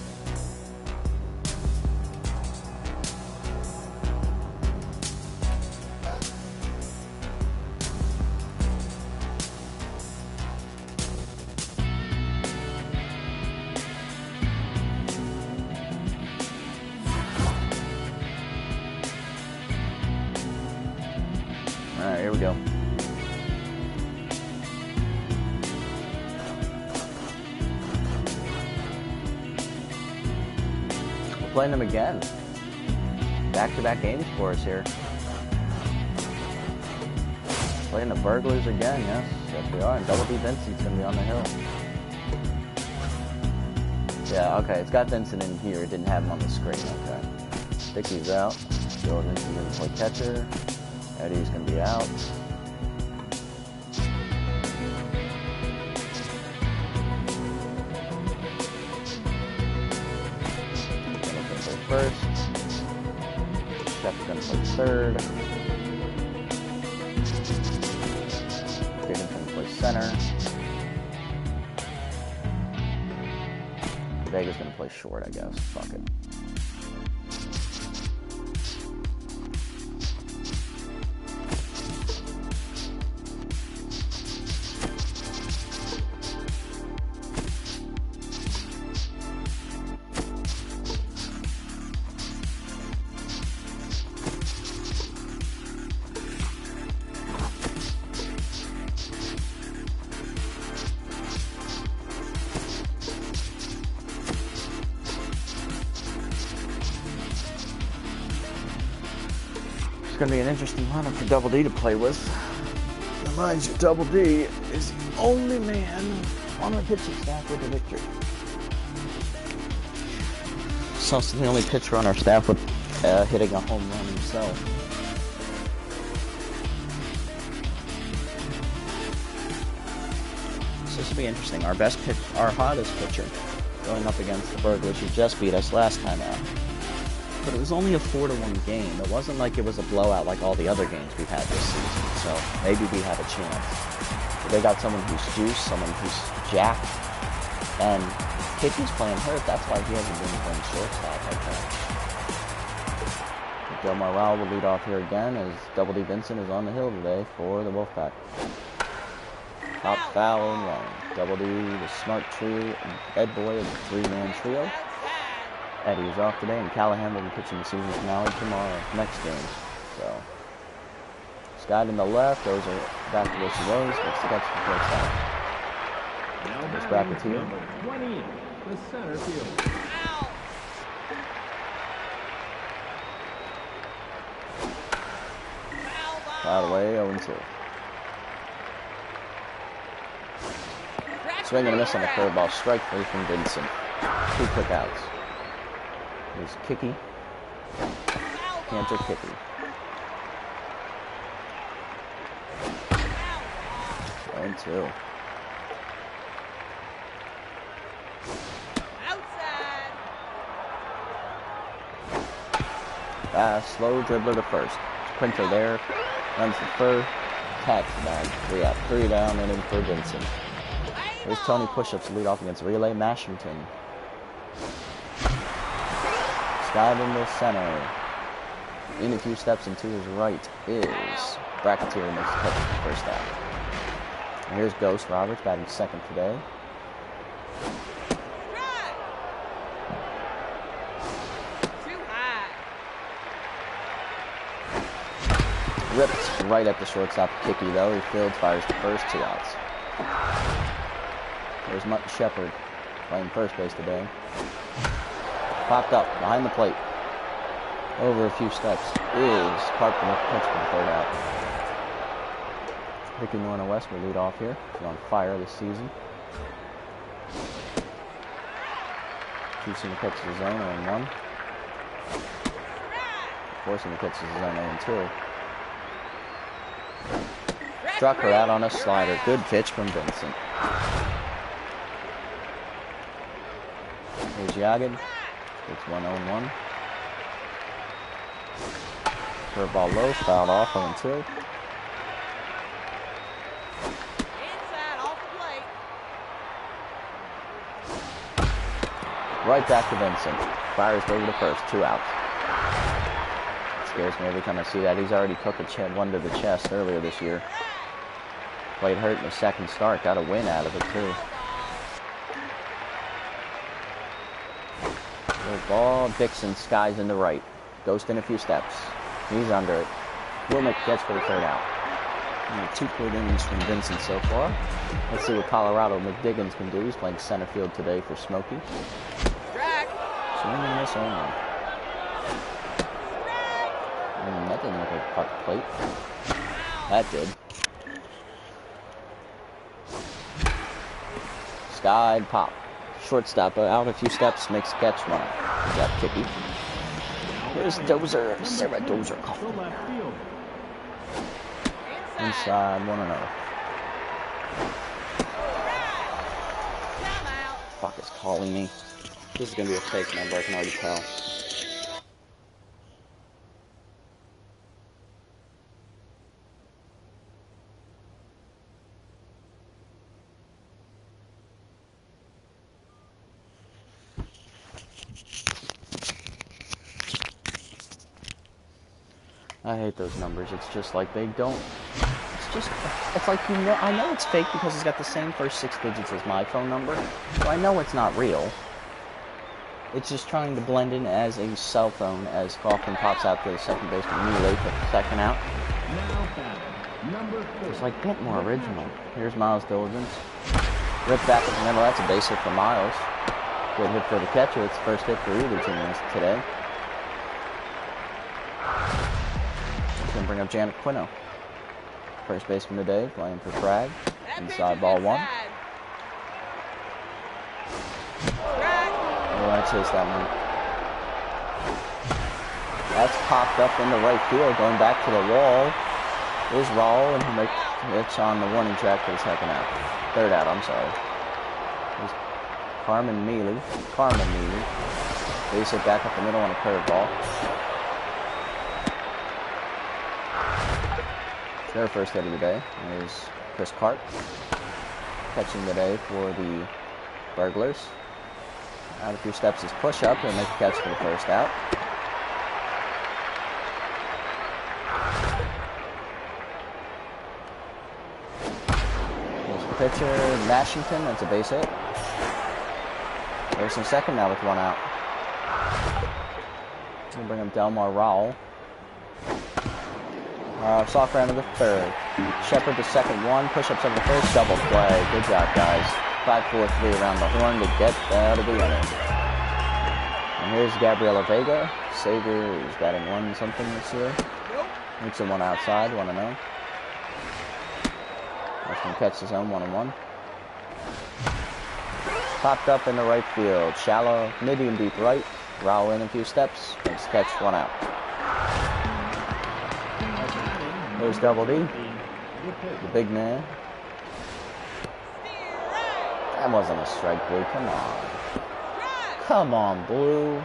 Alright, here we go. Playing them again. Back-to-back games for us here. Playing the Burglars again, yes. Yes, we are. And Double D Vincent's going to be on the hill. Yeah, okay. It's got Vincent in here. It didn't have him on the screen. Okay. Dickey's out. Jordan's going to play catcher. Eddie's going to be out. First. Chef's gonna play third. Diggins gonna play center. Vega's gonna play short, I guess. Fuck it. Going to be an interesting lineup for Double D to play with. Reminds you, Double D is the only man on the pitching staff with a victory. He's also the only pitcher on our staff with hitting a home run himself. So this will be interesting. Our hottest pitcher going up against the Burglars who just beat us last time out. But it was only a 4-1 game. It wasn't like it was a blowout like all the other games we've had this season. So maybe we have a chance. But they got someone who's juiced, someone who's jacked, and Kitty's playing hurt. That's why he hasn't been playing shortstop like that. Del Morale will lead off here again as Double D Vincent is on the hill today for the Wolfpack. Top foul and one. Double D, the smart trio, and Ed Boy of the 3-man trio. Eddie is off today, and Callahan will be pitching the season finale tomorrow, next game. So, Scott in the left, goes back to where she was, makes the catch for the first out. This bracket here. 20, the center field. Foul away, 0-2. Swing and a miss on the curveball, strike 3 from Vincent. 2 quick outs. There's Kicky. Cantor Kicky. 1-2. Slow dribbler to first. Quinter there. Runs to first. Tags the bag. 3 out. 3 down. Inning for Vincent. There's Tony push-ups to lead off against Relay Mashington. Scott in the center. In a few steps and to his right is Bracketeer makes the catch for the first out. And here's Ghost Roberts batting second today. Ripped right at the shortstop Kicky, though. He field fires the first, 2 outs. There's Mutton Shepard playing first base today. Popped up behind the plate. Over a few steps is Carpenter with the pitch for the 3rd out. Ricky Norna West will lead off here. He's on fire this season. Choosing the pitch to his own 0-1. Forcing the pitch to his own 0-2. Struck her out on a slider. Good pitch from Vincent. Here's Yagin. It's 1-0-1. Curveball low, fouled off 0-2. Inside, off the plate. Right back to Vincent. Fires over to first, 2 outs. Scares me every time I see that. He's already took one to the chest earlier this year. Played hurt in the 2nd start. Got a win out of it, too. Good ball. Dixon skies in the right. Goes in a few steps. He's under it. Will make the catch for the 3rd out. Only 2 good innings from Vincent so far. Let's see what Colorado McDiggins can do. He's playing center field today for Smokey. Swinging this on. That didn't look like a cut plate. That did. Skied pop. Shortstop out a few steps, makes the catch, 1 out. Good job, Kicky. Here's Dozer. Sarah Dozer. Inside, 1-0. Fuck, it's calling me. This is gonna be a fake number, I can already tell. I hate those numbers. It's just like they don't. It's like, you know, I know it's fake because it's got the same first 6 digits as my phone number, so I know it's not real. It's just trying to blend in as a cell phone as Kaufman pops out to the second baseman Mealy for the 2nd out. It's like, get more original. Here's Miles Diligence. Ripped back to the middle. That's a base hit for Miles. Good hit for the catcher. It's the first hit for either team today. Gonna bring up Janet Quino. First baseman today, playing for Frag. Inside ball 1. Oh, I chase that one. That's popped up in the right field, going back to the wall. Is Raul, and he makes it's on the warning track for the 2nd out. 3rd out, I'm sorry. There's Carmen Mealy. Base hit back up the middle on a curveball. Their first hit of the day is Chris Cart, catching the day for the Burglars. Out a few steps is push-up, and make the catch for the 1st out. There's the pitcher, Nashington, that's a base hit. There's some 2nd now with 1 out. We'll bring up Delmar Rowell. Soft round of the 3rd. Shepard to 2nd, 1. Push-ups on the 1st. Double play. Good job, guys. 5-4-3 around the horn to get out of the inning. And here's Gabriela Vega. Sager is batting 1 something this year. Makes him 1 outside, 1-0. That's going to catch his own 1-1. Popped up in the right field. Shallow, medium deep right. Rowell in a few steps. Makes the catch, 1 out. There's Double D, the big man. That wasn't a strike, Blue. Come on. Come on, Blue.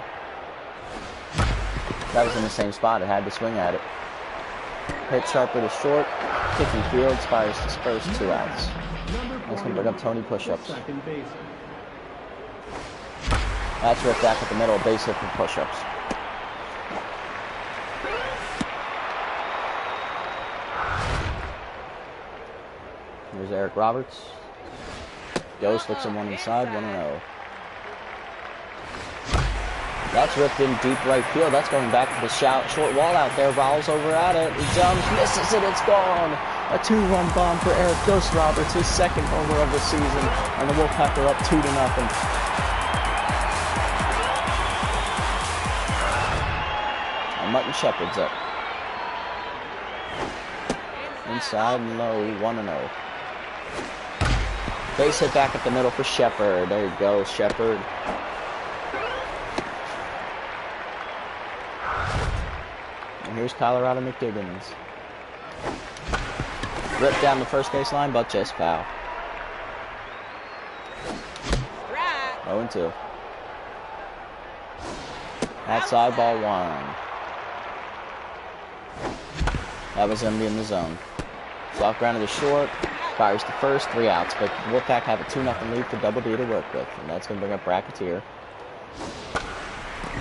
That was in the same spot. It had to swing at it. Hit sharply to short. Kicky fields, fires his first 2 outs. That's going to bring up Tony push-ups. That's ripped back at the middle. Base hit for push-ups. Here's Eric Roberts. Ghost looks him 1 inside, 1-0. That's ripped in deep right field. That's going back to the short wall out there. Rowell's over at it. He jumps, misses it. It's gone. A 2-run bomb for Eric Ghost Roberts, his second homer of the season. And the Wolfpack are up 2-0. And Martin Shepard's up. Inside and low, 1-0. Base hit back up the middle for Shepard. There you go, Shepard. And here's Colorado McDiggins. Ripped down the first baseline, but just foul. 0-2. Outside ball 1. That was going to be in the zone. Soft ground to the short. Fires to first, 3 outs. But Wolfpack have a 2-0 lead for Double D to work with. And that's going to bring up Bracketeer.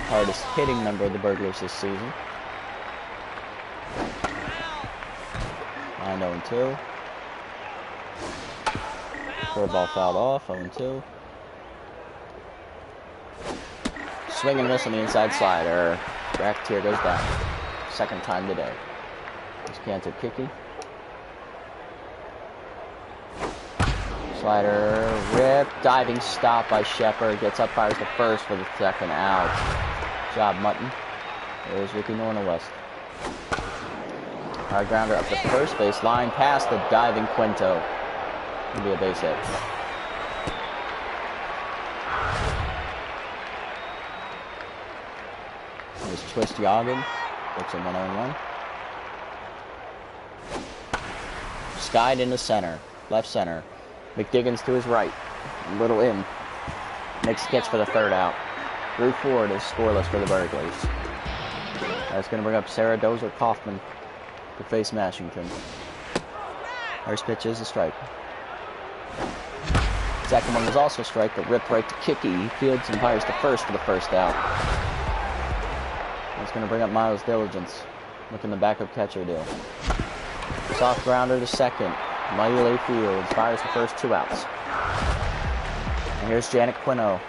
Hardest hitting member of the Burglars this season. 9-0-2. Curveball fouled off, 0-2. Swing and miss on the inside slider. Bracketeer goes down. Second time today. It's Cantor Kicky. Slider, rip, diving stop by Shepard. Gets up, fires to first for the second out. Good job, Mutton. There's Ricky Norna West. Hard grounder up the first base line, past the diving Quinto. It'll be a base hit. There's Twist Yoggin. Looks at 1-on-1. Skied into center, left center. McDiggins to his right, little in. Makes the catch for the third out. Drew Ford is scoreless for the Burglars. That's going to bring up Sarah Dozer Kaufman to face Mashington. First pitch is a strike. Second one was also a strike, but ripped right to Kicky. He fields and fires to first for the first out. That's going to bring up Miles Diligence. Looking the backup catcher deal. Soft grounder to second. Miley Fields fires the first 2 outs. And here's Janet Quino.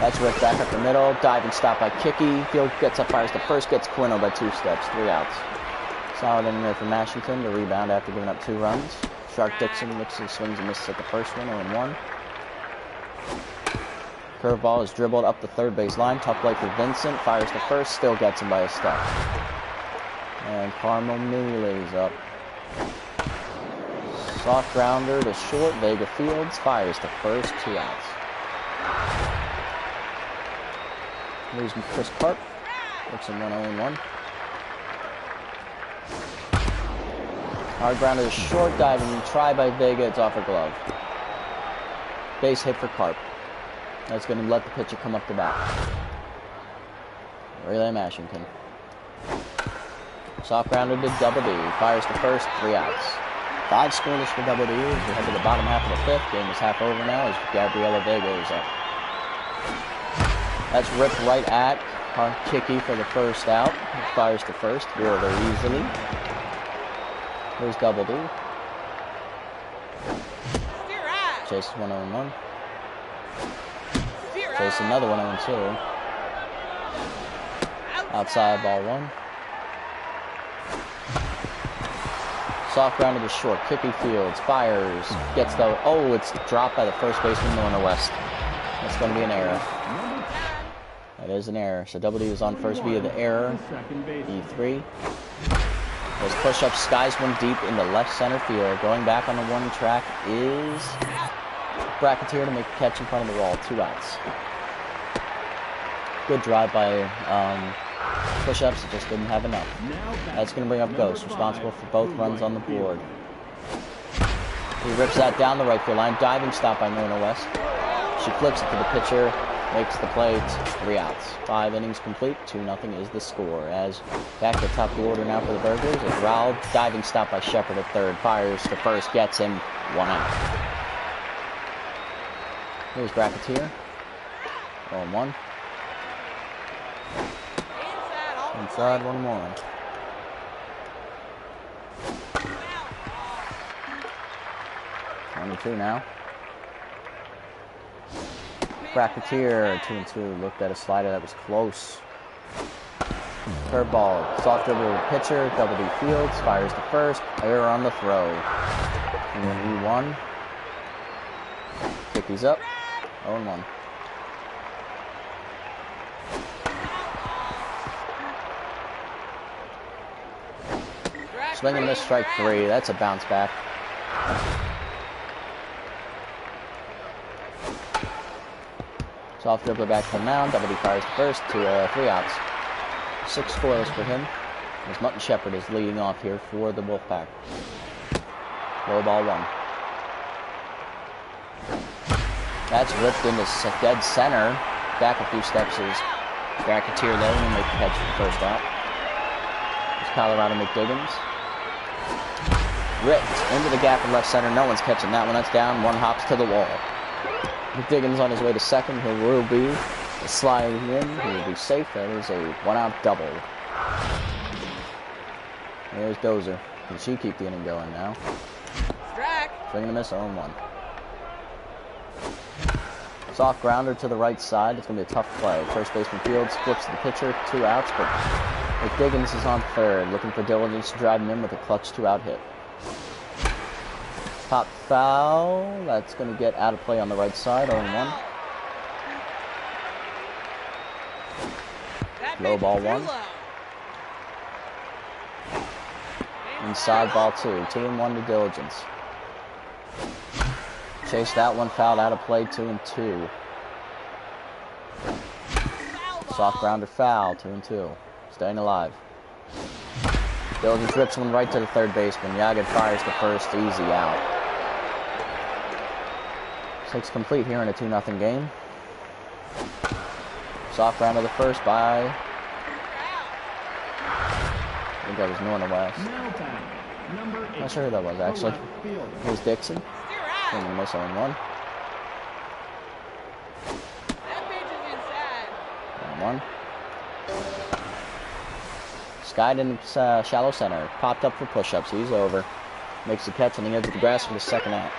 That's ripped back up the middle. Diving stop by Kicky. Field gets up, fires the first, gets Quino by 2 steps. 3 outs. Solid in there for Mashington to rebound after giving up 2 runs. Shark Dixon looks and swings and misses at the first one, 0-1. Curveball is dribbled up the third base line. Tough play for Vincent. Fires the first, still gets him by a step. And Carmel Milley's up. Soft grounder to short. Vega Fields fires the first 2 outs. Here's Chris Karp. Looks in 1-0-1. Hard grounder to short. Diving try by Vega. It's off her glove. Base hit for Karp. That's going to let the pitcher come up to bat. Relay Mashington. Soft grounder to Double D. Fires the first, 3 outs. 5 scoreless for Double D. We head to the bottom half of the 5th. Game is half over now as Gabriela Vega is up. That's ripped right at Kicky for the first out. Fires to first real very easily. Here's Double D. Chase 1-0-1. Chase another 1-0-2. Outside ball 1. Soft grounder to short. Kicky Fields fires. Gets the... Oh, it's dropped by the first baseman, Norna West. That's going to be an error. That is an error. So Double D was on first via the error. E3. Those push-ups skies one deep into left center field. Going back on the warning track is Bracketeer to make the catch in front of the wall. 2 outs. Good drive by push-ups. It just didn't have enough. That's going to bring up Ghost, responsible for both runs on the board. He rips that down the right field line. Diving stop by Norna West. She flips it to the pitcher. Makes the play. 3 outs. 5 innings complete. 2-0 is the score. As back to top of the order now for the Burglars. It's Rowell. Diving stop by Shepard at third. Fires to first. Gets him. 1 out. Here's Bracketeer. 0-1. Inside 1-1. Two now. Bracketeer, 2-2. Looked at a slider that was close. Curveball, soft dribble to the pitcher, double D Fields, fires to first, error on the throw. And then E1. Pick these up, 0-1. Swing and miss, strike 3. That's a bounce back. Soft dribbler back to the mound, double D fires to first, 3 outs. 6 scoreless for him, as Mutton Shepherd is leading off here for the Wolfpack. Low ball 1. That's ripped into dead center. Back a few steps is Bracketeer there and make the catch for the first out. It's Colorado McDiggins. Ripped into the gap in left center. No one's catching that one. That's down. One hops to the wall. McDiggins on his way to second. He will be sliding in. He will be safe. That is a 1-out double. There's Dozer. Can she keep the inning going now? Swing and a miss, 0-1. Soft grounder to the right side. It's going to be a tough play. First baseman Fields flips to the pitcher. 2 outs, but McDiggins is on third, looking for diligence to drive him in with a clutch 2-out hit. Pop foul. That's going to get out of play on the right side, 0-1. Low ball 1. Inside ball 2. 2-1 to diligence. Chase that one, fouled out of play, 2-2. Soft grounder foul, 2-2. Staying alive. Diligence rips one right to the third baseman. Yagan fires to first, easy out. 6 complete here in a 2-0 game. Soft grounder to the first by... I think that was Norna West. Not sure who that was, actually. Here's Dixon. Swing and miss, 0-1. 1-1. Skied in shallow center. Popped up for push-ups. He's over. Makes the catch on the edge of the grass for the second out.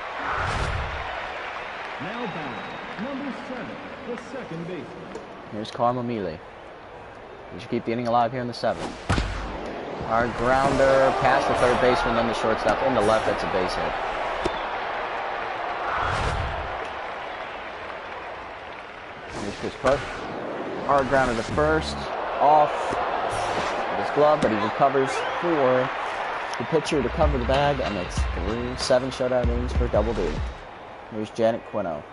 Now back, number 7, the second baseman. Here's Karma Mealy. We should keep the inning alive here in the 7th. Hard grounder, past the third baseman, then the shortstop. In the left, that's a base hit. Here's Chris Park. Hard grounder to first. Off with his glove, but he recovers for the pitcher to cover the bag, and it's 7 shutout innings for Double D. Here's Janet Quino.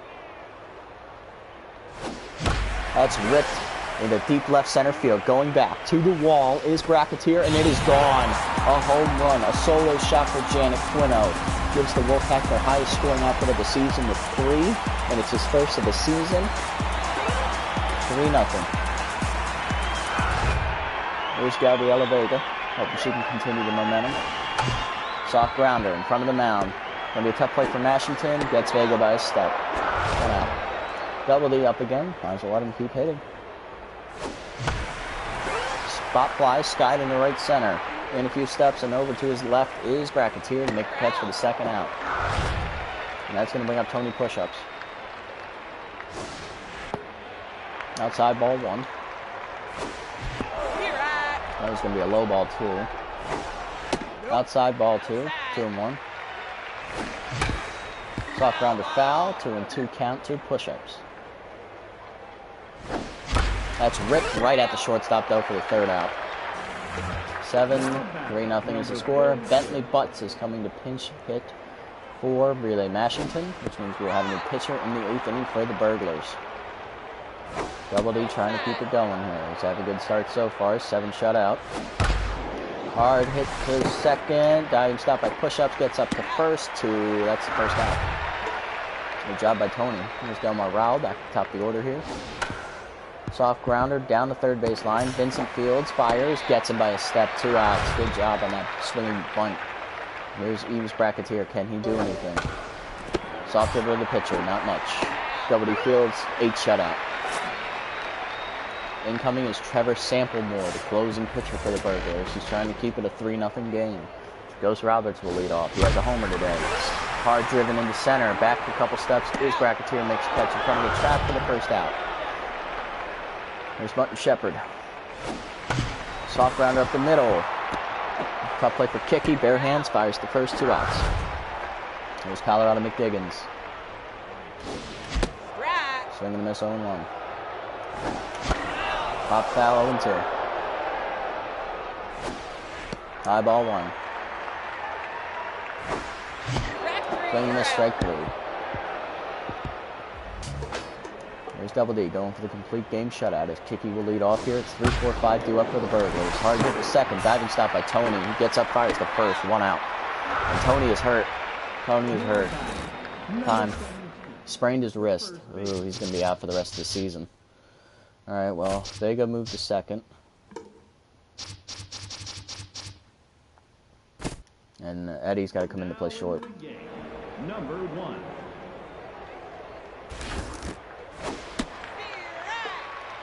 That's ripped into deep left center field. Going back to the wall is Bracketeer, and it is gone. A home run, a solo shot for Janet Quino. Gives the Wolfpack their highest scoring output of the season with 3, and it's his first of the season. 3-0. There's Gabriela Vega, hoping she can continue the momentum. Soft grounder in front of the mound. Going to be a tough play for Mashington. Gets Vega by a step. 1 out. Double D up again. Might as well let him keep hitting. Spot fly, skied in the right center. In a few steps and over to his left is Bracketeer to make the catch for the second out. And that's going to bring up Tony push-ups. Outside ball 1. That was going to be a low ball 2. Outside ball 2. 2-1. Soft grounder foul. 2-2 count. 2 push-ups. That's ripped right at the shortstop, though, for the third out. 7, 3-0 is the score. Bentley Butts is coming to pinch hit for Relay Mashington, which means we'll have a new pitcher in the 8th inning for the Burglars. Double D trying to keep it going here. He's had a good start so far. 7 shutout. Hard hit to second. Diving stop by push-ups. Gets up to first. 2. That's the first out. Good job by Tony. Here's Delmar Rao back at the top of the order here. Soft grounder down the third base line. Vincent Fields fires, gets him by a step. 2 outs. Good job on that swinging bunt. Here's Eves Bracketeer. Can he do anything? Soft dribbler of the pitcher. Not much. Double D Fields, 8 shutout. Incoming is Trevor Samplemore, the closing pitcher for the Burglars. He's trying to keep it a 3-0 game. Ghost Roberts will lead off. He has a homer today. Hard driven into center. Back a couple steps. Is Bracketeer, makes a catch in front of the trap for the first out. There's Mutton Shepherd. Soft rounder up the middle. Tough play for Kicky. Bare hands. Fires the first 2 outs. There's Colorado McDiggins. Swing and a miss 0-1. Pop foul 0-2. High ball 1. Swing and a miss, strike 3. There's Double D going for the complete game shutout as Kicky will lead off here. It's 3-4-5 due up for the Burglars. Hard hit the second. Diving stop by Tony. He gets up, fires the first. 1 out. And Tony is hurt. Tony is hurt. Time. Sprained his wrist. Ooh, he's going to be out for the rest of the season. Alright, well, Vega moved to second. And Eddie's got to come in to play short. Number 1.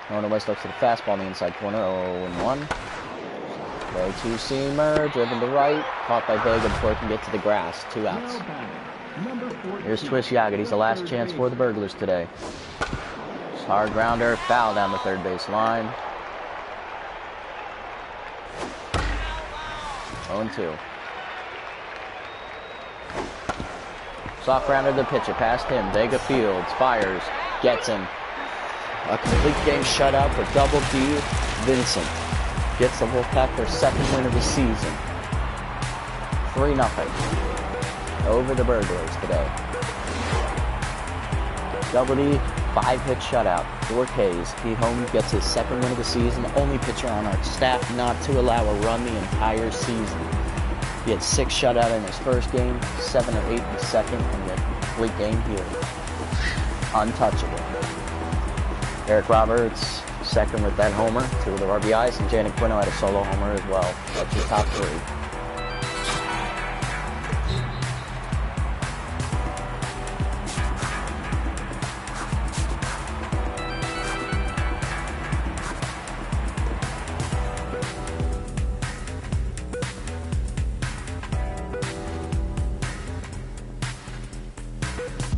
Norman West looks to the fastball in the inside corner. 0-1. Go two-seamer, driven to right. Caught by Vega before it can get to the grass. 2 outs. Here's Twist Yaggett. He's the last chance for the Burglars today. Hard grounder, foul down the third base line. 0-2. Soft grounder to the pitcher, past him. Vega fields, fires, gets him. A complete game shutout for Double D. Vincent gets the Wolfpack their second win of the season. 3-0 over the Burglars today. Double D, 5-hit shutout. 4 Ks. He home gets his second win of the season. The only pitcher on our staff not to allow a run the entire season. He had 6 shutout in his first game, 7 or 8 in the second, and the complete game here. Untouchable. Eric Roberts, second with that homer, 2 of the RBIs, and Janet Quino had a solo homer as well. That's your top 3.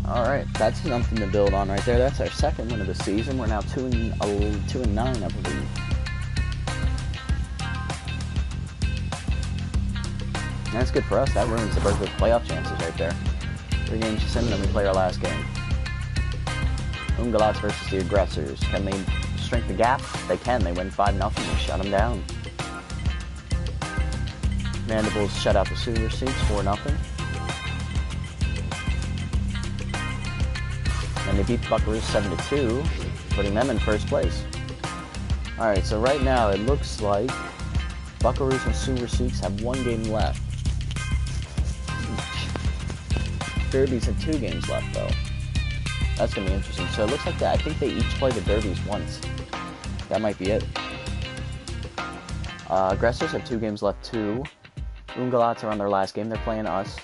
Alright, that's something to build on right there. That's our second win of the season. We're now 2-9, I believe. That's good for us. That ruins the Burglars' playoff chances right there. 3 games to 7, then we play our last game. Ungalots versus the Aggressors. Can they shrink the gap? They can. They win 5-0. They shut them down. Mandibles shut out the Sewer Seats 4-0. And they beat the Buckaroos 7-2, putting them in first place. Alright, so right now it looks like Buckaroos and Sioux Receipts have 1 game left. Derbies have 2 games left, though. That's going to be interesting. So it looks like that. I think they each play the Derbies once. That might be it. Aggressors have 2 games left, too. Ungalots are on their last game. They're playing us.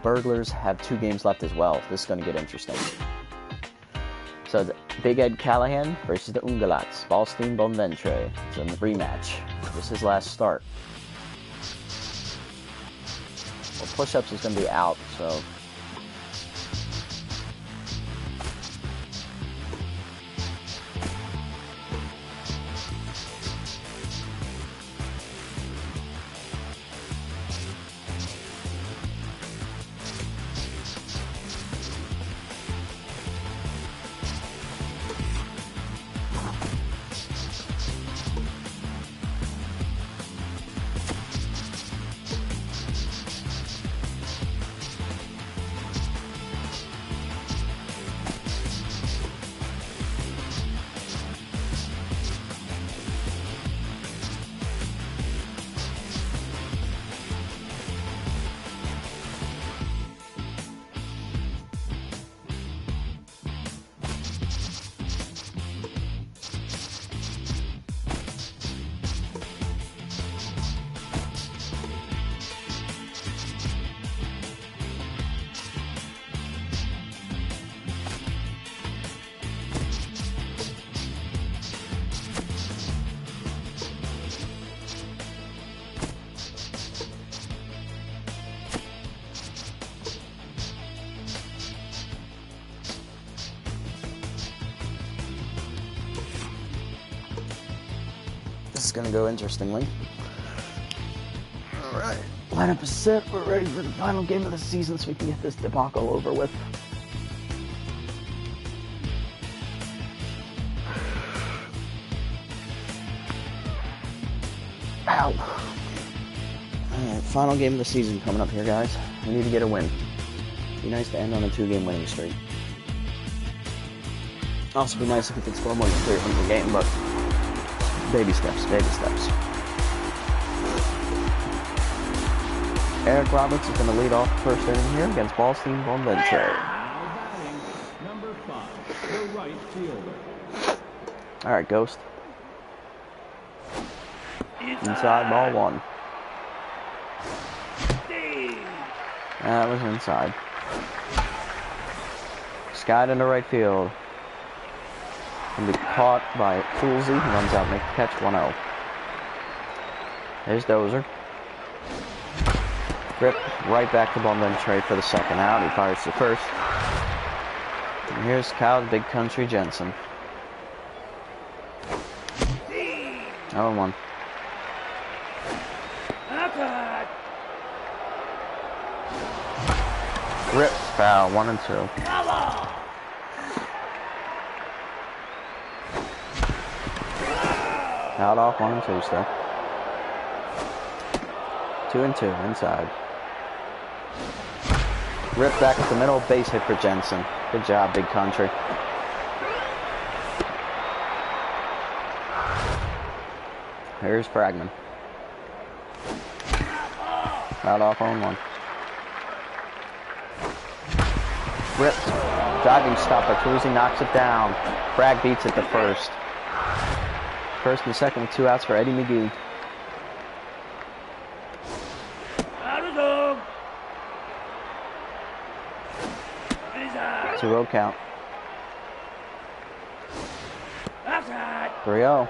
Burglars have 2 games left as well. This is going to get interesting. So the Big Ed Callahan versus the Ungalots. Ballstein Bonventre. It's in the rematch. This is his last start. Well, push-ups is going to be out, so... is going to go interestingly. Alright, lineup is set. We're ready for the final game of the season so we can get this debacle over with. Ow. Alright, final game of the season coming up here, guys. We need to get a win. Be nice to end on a 2-game winning streak. Also be nice if we could score more than 3 in the game, but baby steps, baby steps. Eric Roberts is going to lead off the first inning here against Ballstein Bonventre. Now batting, number 5, the right fielder. Alright, Ghost. Inside, ball 1. That was inside. Skied into right field. Can be caught by Toolsy, who runs out and makes the catch 1-0. There's Dozer. Rip right back to Bonventre for the second out. He fires to first. And here's Kyle Big Country Jensen. 0-1. Rip foul, 1-2. Out off 1-2 still. 2-2 inside. Rip back at the middle, base hit for Jensen. Good job, Big Country. Here's Fragman. Out off 1-1. Rip. Diving stop by Toolsy, knocks it down. Frag beats it to first. First and second with 2 outs for Eddie McGee. 2-0 count. 3-0.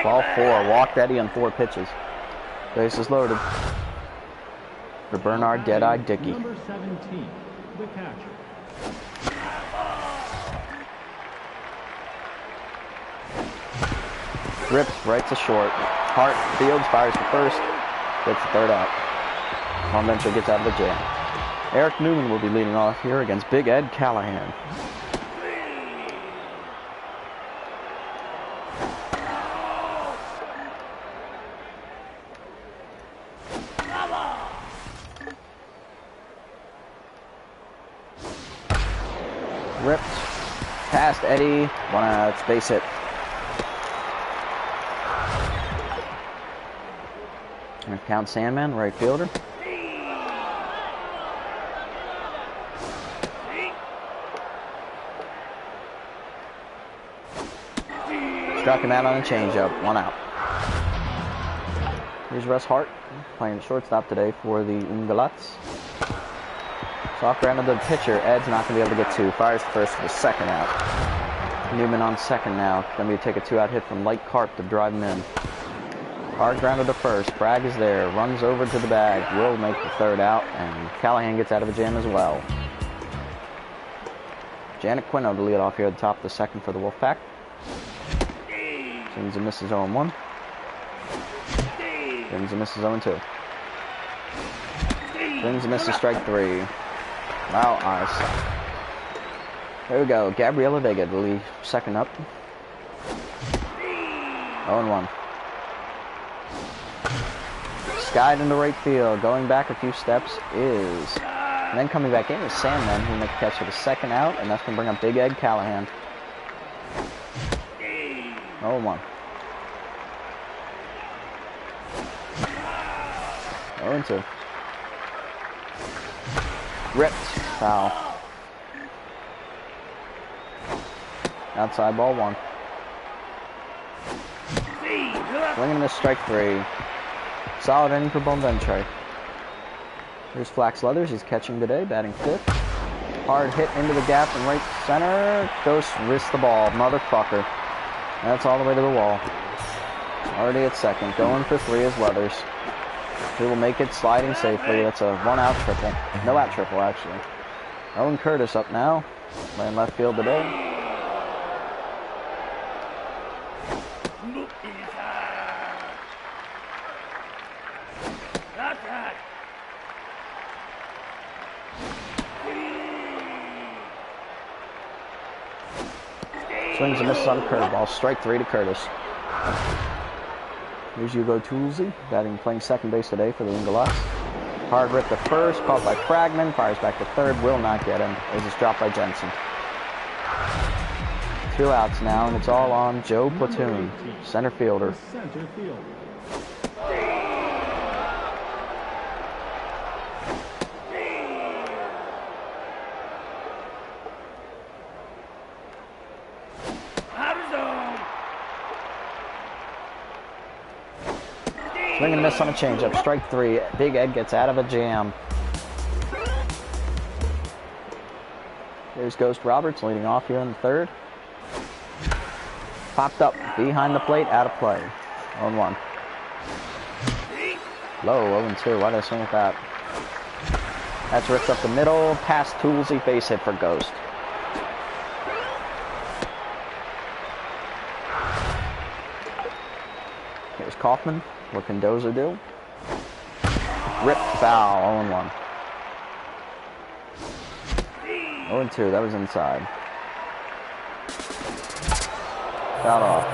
Ball 4. Walked Eddie on 4 pitches. Bases loaded. For Bernard Deadeye Dickey. Number 17, the catcher. Rips right to short. Hart fields, fires to first. Gets the third out. Bonventre gets out of the jam. Eric Newman will be leading off here against Big Ed Callahan. Ripped. Past Eddie. 1 out. It's base hit. And count Sandman, right fielder. Struck him out on a changeup. 1 out. Here's Russ Hart playing shortstop today for the Ungulats. Soft ground of the pitcher. Ed's not going to be able to get 2. Fires first for the second out. Newman on second now. Going to be take a 2-out hit from Light Carp to drive him in. Hard grounded to first. Bragg is there. Runs over to the bag. Will make the third out. And Callahan gets out of a jam as well. Janet Quino to lead off here at the top of the second for the Wolfpack. Swings and misses 0-1. Swings and misses 0-2. Swings and misses strike 3. Wow, ice. There we go. Gabriela Vega to lead second up. 0-1. Skied into right field. Going back a few steps is... And then coming back in is Sandman, who will make the catch for the second out, and that's going to bring up Big Ed Callahan. 0-1. 0-2. Ripped. Foul. Outside ball 1. Swinging to strike 3. Solid inning for Bonventre. Here's Flax Leathers. He's catching today, batting 5th. Hard hit into the gap in right center. Ghost wrists the ball. Motherfucker. That's all the way to the wall. Already at second. Going for 3 is Leathers. He will make it sliding safely. That's a 1-out triple. No-out triple, actually. Owen Curtis up now. Playing left field today. Swings and misses on curveball. Strike 3 to Curtis. Here's Hugo Toolsy, batting, playing second base today for the Ingolats. Hard rip to first, caught by Fragman, fires back to third, will not get him. As it's dropped by Jensen. 2 outs now, and it's all on Joe Platoon, center fielder. Center fielder. Swing and miss on a changeup. Strike 3. Big Ed gets out of a jam. There's Ghost Roberts leading off here in the third. Popped up behind the plate, out of play. 0-1. Low, 0-2. Why did I swing with that? That's ripped up the middle. Past Toolsy, base hit for Ghost. Here's Kaufman. What can Dozer do? Ripped foul, 0-1. 0-2, that was inside. Foul off.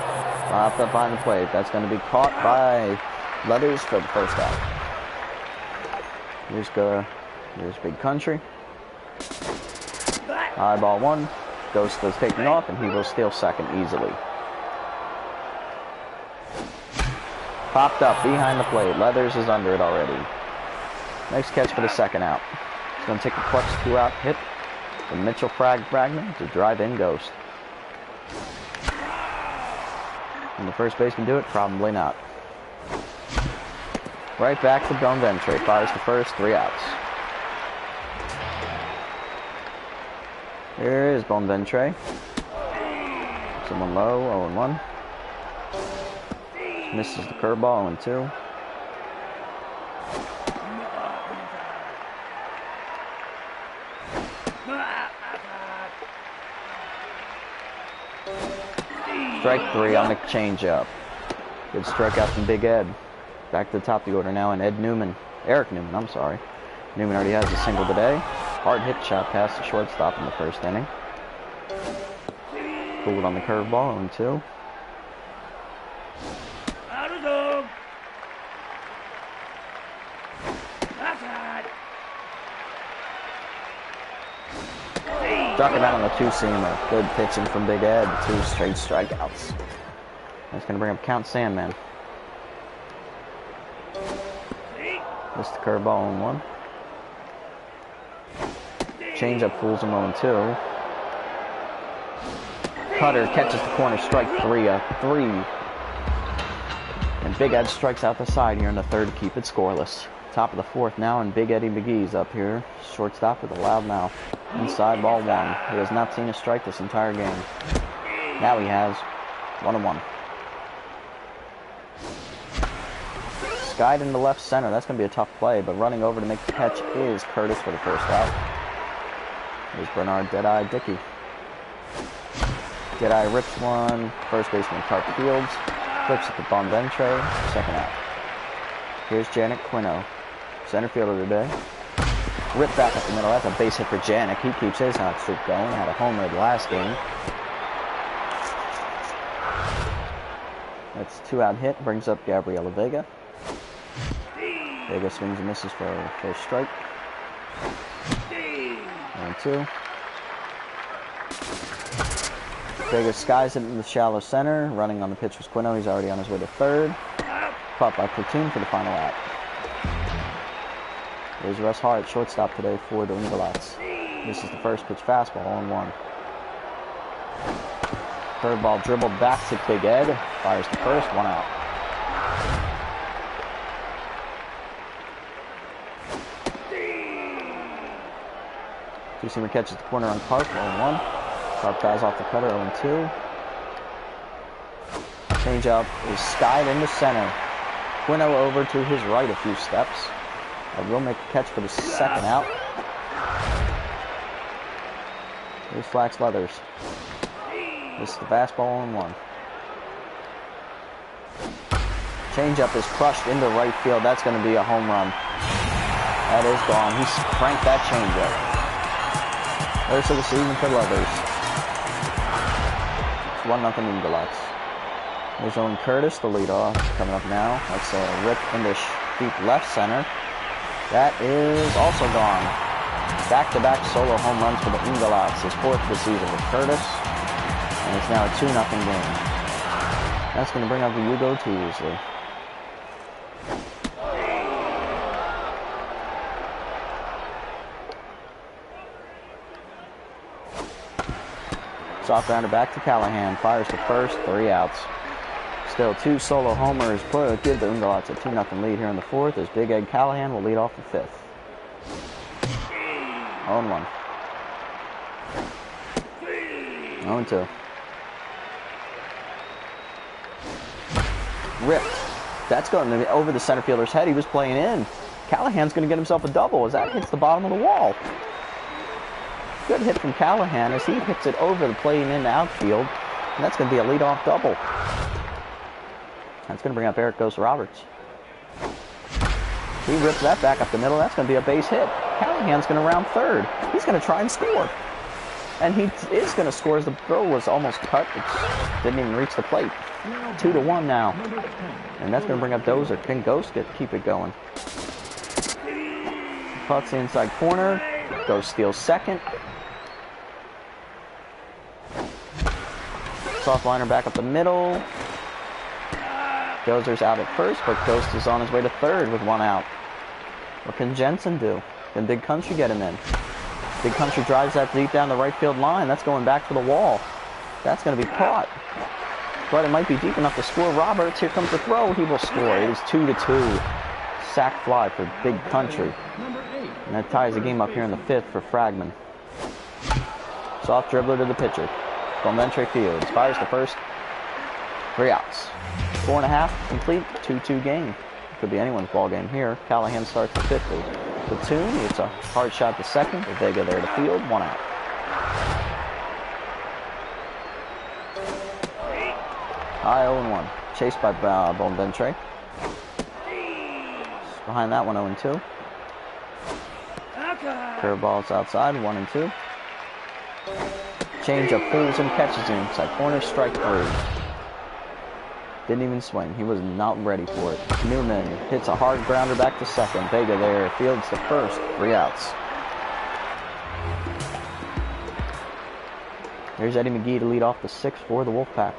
Popped up behind the plate. That's going to be caught by Leathers for the first out. Here's Big Country. High ball 1. Ghost was taking off, and he will steal second easily. Popped up behind the plate. Leathers is under it already. Nice catch for the second out. He's going to take a clutch 2-out hit from Mitchell Fragman to drive in Ghost. Can the first baseman do it? Probably not. Right back to Bonventre. Fires the first, 3 outs. Here is Bonventre. Someone low, 0-1. Misses the curveball, 0-2. Strike 3 on the changeup. Good strikeout from Big Ed. Back to the top of the order now, and Eric Newman, I'm sorry. Newman already has a single today. Hard hit shot past the shortstop in the first inning. Pulled on the curveball, 0-2. Struck him out on the 2-seamer. Good pitching from Big Ed. 2 straight strikeouts. That's going to bring up Count Sandman. Missed the curveball, 1. Changeup fools him, 2. Cutter catches the corner. Strike 3. A 3. And Big Ed strikes out the side here in the third to keep it scoreless. Top of the fourth now, and Big Eddie McGee's up here. Shortstop with a loud mouth. Inside ball 1. He has not seen a strike this entire game. Now he has 1-1. Skied into left center. That's going to be a tough play, but running over to make the catch is Curtis for the first out. Here's Bernard Deadeye Dickey. Deadeye rips one. First baseman Clark Fields. Flips it to Bonventre. Second out. Here's Janik Quino. Center fielder today. Rip back up the middle. That's a base hit for Janik. He keeps his hot streak going. Had a homer the last game. That's a 2-out hit. Brings up Gabriela Vega. Vega swings and misses for a first strike. 1-2. Vega skies it in the shallow center. Running on the pitch was Quino. He's already on his way to third. Caught by Platoon for the final out. There's Russ Hart, shortstop today for the Ingolats. This is the first pitch fastball, 0-1. Third ball dribbled back to Big Ed. Fires the first, 1 out. Two-seamer catches the corner on Clark, 0-1. Clark fouls off the cutter, 0-2. Changeup is skied into center. Quino over to his right a few steps. Will make the catch for the second out. Here's Flax Leathers. This is the fastball, 1. Changeup is crushed into right field. That's going to be a home run. That is gone. He's cranked that changeup. First of the season for Lovers. 1-0 Eagles. There's Owen Curtis, the leadoff, coming up now. That's a rip into deep left center. That is also gone. Back-to-back solo home runs for the Ingolats. His 4th of the season with Curtis. And it's now a 2-0 game. That's going to bring up the Hugo Teasley. Soft grounder back to Callahan. Fires to first. 3 outs. Still 2 solo homers. Give the Ingolats a 2-0 lead here in the 4th as Big Ed Callahan will lead off the 5th. 0-1. 0-2. Ripped. That's going to be over the center fielder's head. He was playing in. Callahan's going to get himself a double as that hits the bottom of the wall. Good hit from Callahan as he hits it over the playing in the outfield. And that's going to be a leadoff double. That's going to bring up Eric Ghost Roberts. He rips that back up the middle. That's going to be a base hit. Callahan's going to round third. He's going to try and score. And he is going to score as the throw was almost cut. It didn't even reach the plate. 2-1 now. And that's going to bring up Dozer. Can Ghost keep it going? Cuts the inside corner. Ghost steals second. Soft liner back up the middle. Dozer's out at first, but Ghost is on his way to third with 1 out. What can Jensen do? Can Big Country get him in? Big Country drives that deep down the right field line. That's going back for the wall. That's going to be caught. But it might be deep enough to score Roberts. Here comes the throw. He will score. It is 2-2. Sack fly for Big Country. And that ties the game up here in the 5th for Fragman. Soft dribbler to the pitcher. From Ventre Fields. Fires to first. 3 outs. 4.5 complete. 2-2 game. Could be anyone's ball game here. Callahan starts the 5th. Platoon. It's a hard shot to second. Vega there to field. 1 out. High 0-1. Chased by Bonventre. Behind that one 0-2. Curveballs outside, 1-2. Changeup pulls him, catches him inside corner, strike 3. Didn't even swing. He was not ready for it. Newman hits a hard grounder back to second. Vega there, fields to first, 3 outs. There's Eddie McGee to lead off the 6th for the Wolfpack.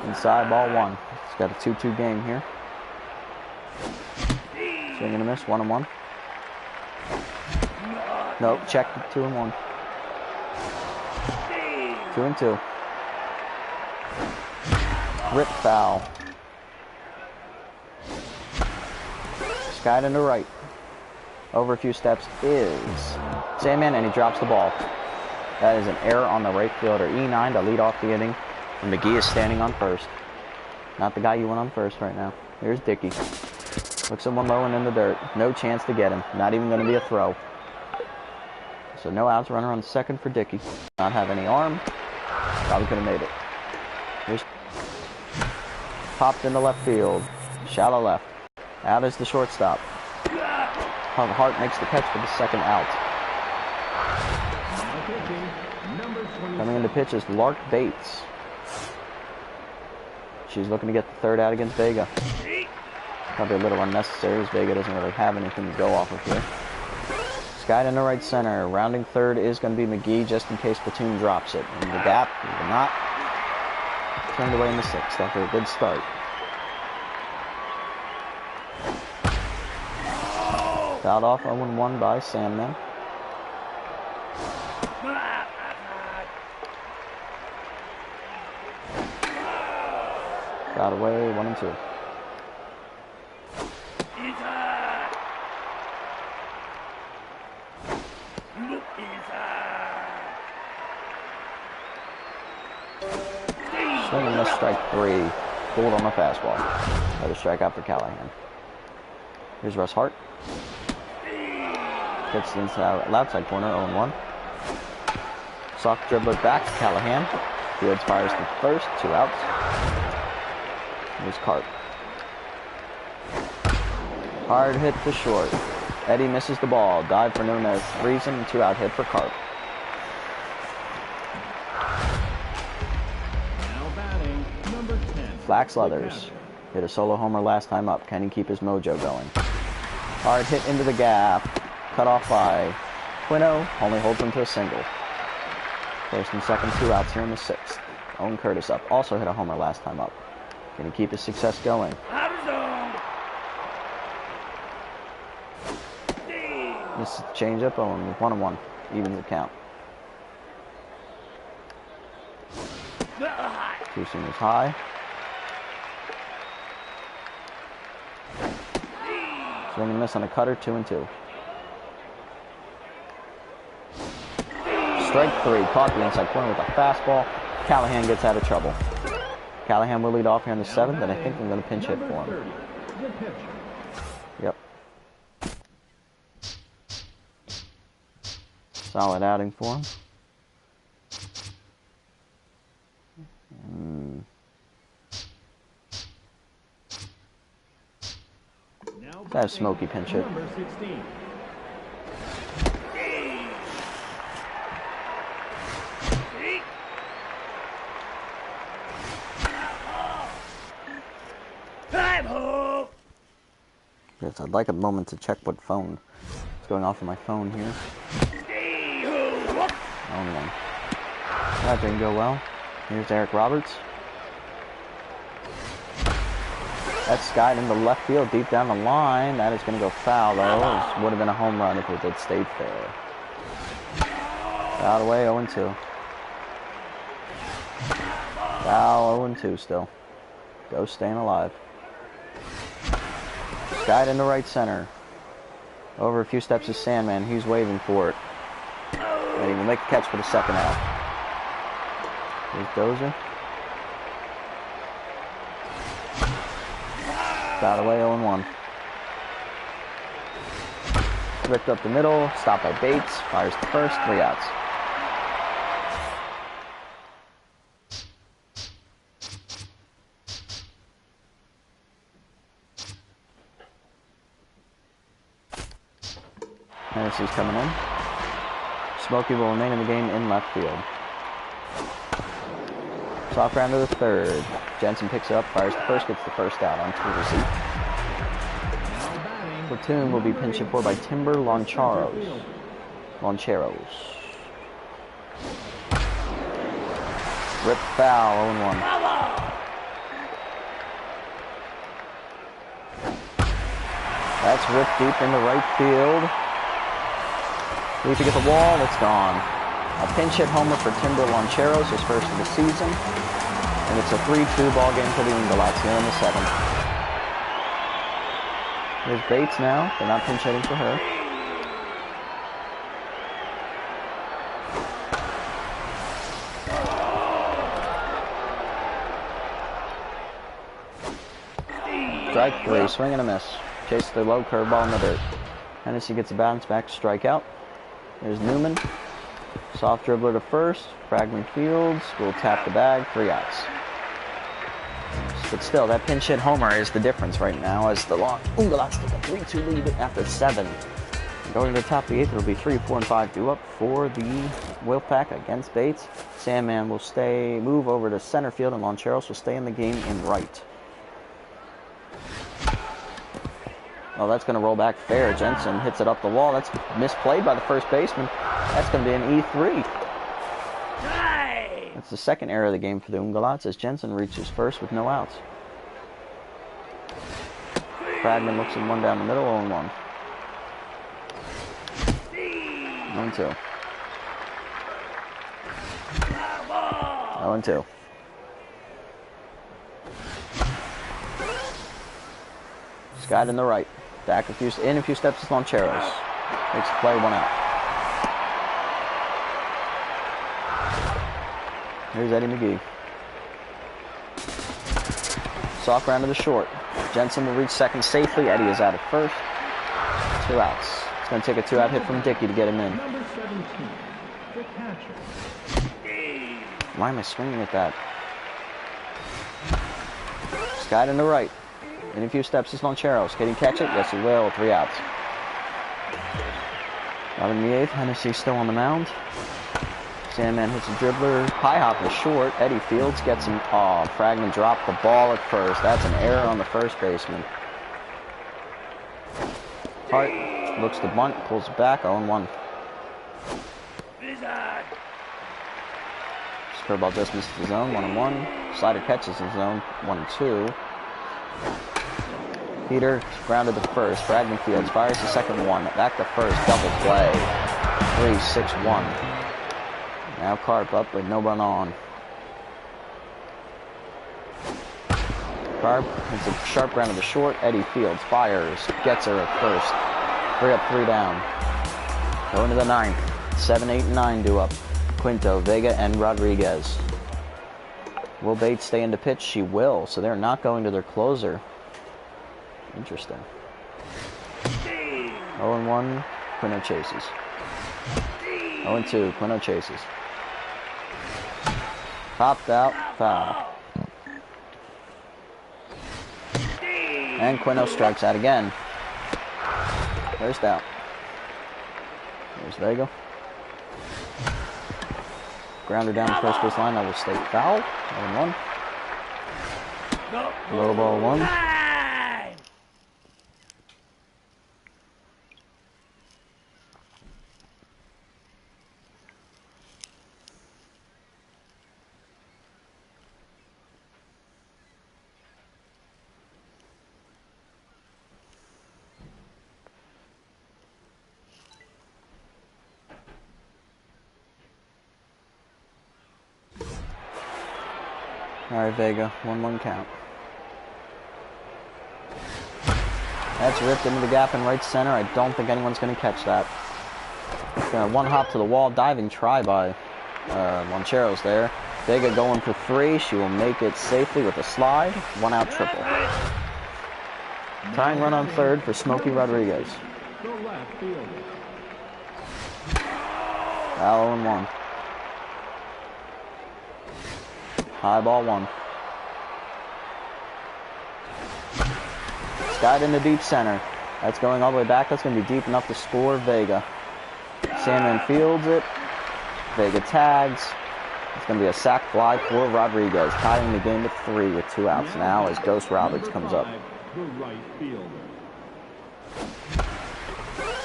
Inside, ball 1. It's got a 2-2 game here. Swing and a miss, 1-1. Nope, checked it, 2-1. 2-2. Rip foul. Skied into right. Over a few steps is Sandman, and he drops the ball. That is an error on the right fielder. E9 to lead off the inning. And McGee is standing on first. Not the guy you want on first right now. Here's Dickey. Looks at one low and in the dirt. No chance to get him. Not even going to be a throw. So no outs. Runner on second for Dickey. Not have any arm. Probably could have made it. Here's popped into left field. Shallow left. Out is the shortstop. Hart makes the catch for the 2nd out. Coming into pitch is Lark Bates. She's looking to get the 3rd out against Vega. Probably a little unnecessary as Vega doesn't really have anything to go off of here. Skied into right center. Rounding 3rd is going to be McGee just in case Platoon drops it. In the gap, he will not. Turned away in the 6th after a good start. Fouled off 0-1 by Sandman. Got away, 1-2. Swing and miss, strike 3. Pulled on the fastball. Another strikeout for Callahan. Here's Russ Hart. Hits the outside corner, 0-1. Soft dribbler back to Callahan. Fields fires to first, 2 outs. Here's Carp. Hard hit to short. Eddie misses the ball. Dive for Nunez. Reason and 2-out hit for Carp. Now batting, number 10. Flax Leathers. Hit a solo homer last time up. Can he keep his mojo going? Hard hit into the gap. Cut off by Quino. Only holds him to a single. First and second, 2 outs here in the 6th. Owen Curtis up. Also hit a homer last time up. Can he keep his success going? This is change up. Owen 1-1. Evens the count. 2 seamers high. Swing and miss on a cutter. 2-2. Strike 3. Caught the inside corner with a fastball. Callahan gets out of trouble. Callahan will lead off here in the 7th, and I think I'm going to pinch hit for him. Yep. Solid outing for him. That's smoky pinch hit. Number 16. Yes, I'd like a moment to check what phone is going off on my phone here. Only one. That didn't go well. Here's Eric Roberts. That's skied into left field, deep down the line. That is going to go foul, though. It would have been a home run if it had stayed fair. Foul away, 0-2. Foul, 0-2 still. Go staying alive. Skied into right center. Over a few steps is Sandman. He's waving for it. And he will make a catch for the 2nd out. Here's Dozier. Fouled away, 0-1. Ripped up the middle. Stopped by Bates. Fires the first. 3 outs. Hennessy's coming in. Smokey will remain in the game in left field. Soft ground to the 3rd. Jensen picks it up, fires the first, gets the first out on 2 receipt. Platoon will be pinch hit for by Timber Loncheros. Rip foul, 0-1. That's ripped deep into right field. Need to get the wall, it's gone. A pinch hit homer for Timber Loncheros, his first of the season. And it's a 3-2 ball game for the Ungalots here in the 7th. Here's Bates now. They're not pinch hitting for her. Strike 3, swing and a miss. Chase the low curveball in the dirt. Hennessy gets a bounce back strikeout. There's Newman. Soft dribbler to first. Fragment Fields will tap the bag. 3 outs. But still, that pinch hit homer is the difference right now as the Ungalots take a 3-2 lead after 7. Going to the top of the 8th, it'll be 3, 4, and 5 due up for the Wolfpack against Bates. Sandman will move over to center field, and Loncheros will stay in the game in right. Oh, that's going to roll back fair. Jensen hits it up the wall. That's misplayed by the first baseman. That's going to be an E3. That's the 2nd error of the game for the Ungalots as Jensen reaches first with no outs. Fragman looks in one down the middle, 0-1. 0-2. 0-2. Skied in the right. Back a few steps is Loncheros. Makes the play, 1 out. Here's Eddie McGee. Soft ground to the short. Jensen will reach second safely. Eddie is out at first. 2 outs. It's going to take a 2-out hit from Dickey to get him in. Number 17, the catcher. Why am I swinging at that? Guide in the right. In a few steps is Loncheros. Can he catch it? Yes, he will. 3 outs. Bottom of the 8th. Hennessy still on the mound. Sandman hits a dribbler. High hop is short. Eddie Fields gets him. Oh, Fragment dropped the ball at first. That's an error on the first baseman. Hart looks to bunt, pulls it back. 0-1. Curveball just misses the zone. 1-1. Slider catches in zone. 1-2. Peter grounded to first. Fragment Fields fires the second one. Back to first. Double play. 3-6-1. Now Carp up with no run on. Carp hits a sharp ground to the short. Eddie Fields fires. Gets her at first. 3 up, 3 down. Going to the 9th. 7, 8, and 9 due up. Quinto, Vega, and Rodriguez. Will Bates stay in to pitch? She will. So they're not going to their closer. Interesting. 0-1. Quinto chases. 0-2. Quinto chases. Popped out. Foul. And Quinto strikes out again. First out. There's Vega. Grounder down the first base line. That will stay foul. 0-1. Low ball 1. Alright, Vega. 1-1 count. That's ripped into the gap in right center. I don't think anyone's going to catch that. One hop to the wall. Diving try by Loncheros there. Vega going for 3. She will make it safely with a slide. 1 out triple. Tying run on third for Smokey Rodriguez. Foul 0-1. High ball 1. Skied in the deep center. That's going all the way back. That's going to be deep enough to score Vega. Sandman fields it. Vega tags. It's going to be a sac fly for Rodriguez. Tying the game at 3 with 2 outs now as Ghost Roberts comes up.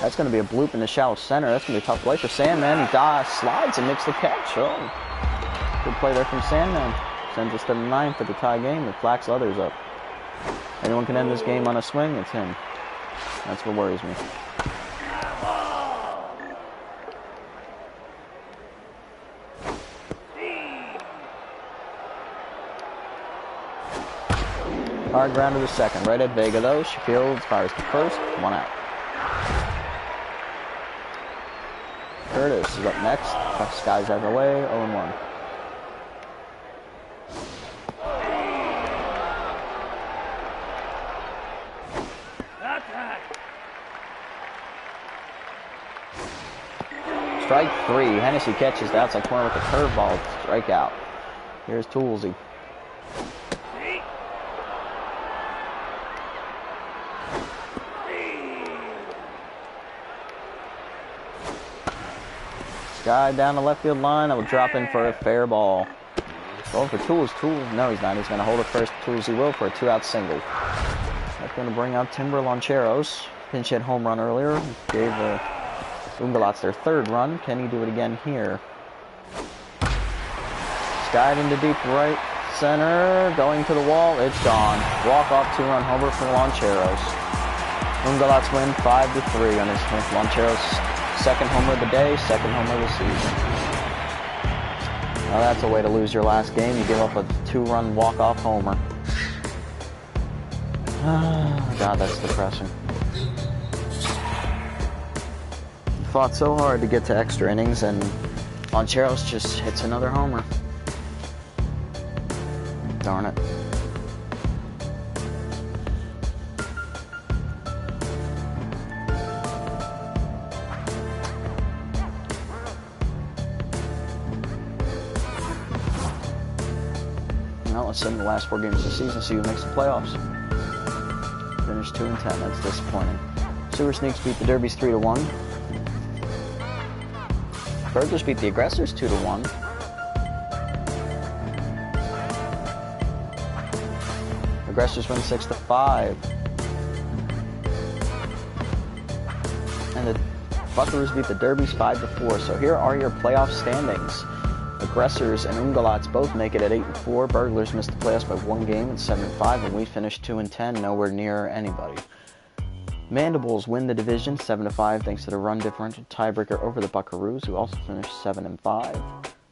That's going to be a bloop in the shallow center. That's going to be a tough play for Sandman. He slides and makes the catch. Oh. Good play there from Sandman. Sends us to the 9th of the tie game. It flacks others up. Anyone can end this game on a swing, it's him. That's what worries me. Hard ground to the second. Right at Vega though. She fields, fires to first. 1 out. Curtis is up next. Skies out of the way. 0-1. Strike 3. Hennessy catches the outside corner with a curveball. Strikeout. Here's Toolsy. Guy down the left field line. That will drop in for a fair ball. Going for Tools. No, he's not. He's going to hold it first. Toolsy will for a 2-out single. That's going to bring out Timber Loncheros. Pinch hit home run earlier. Gave Ungalats their 3rd run. Can he do it again here? Skied into deep right center. Going to the wall. It's gone. Walk-off 2-run homer for Loncheros. Ungalats win 5-3 on his Loncheros' 2nd homer of the day, 2nd homer of the season. Now that's a way to lose your last game. You give up a 2-run walk-off homer. God, that's depressing. Fought so hard to get to extra innings, and Loncheros just hits another homer. Darn it. Well, let's send the last 4 games of the season, see who makes the playoffs. Finished 2-10, that's disappointing. Sewer Sneaks beat the Derbies 3-1. Burglars beat the Aggressors 2-1. Aggressors win 6-5. And the Buckaroos beat the Derbies 5-4. So here are your playoff standings. Aggressors and Ungalots both make it at 8-4. Burglars missed the playoffs by 1 game at 7-5, and we finished 2-10, nowhere near anybody. Mandibles win the division 7-5 thanks to the run differential tiebreaker over the Buckaroos, who also finished 7-5.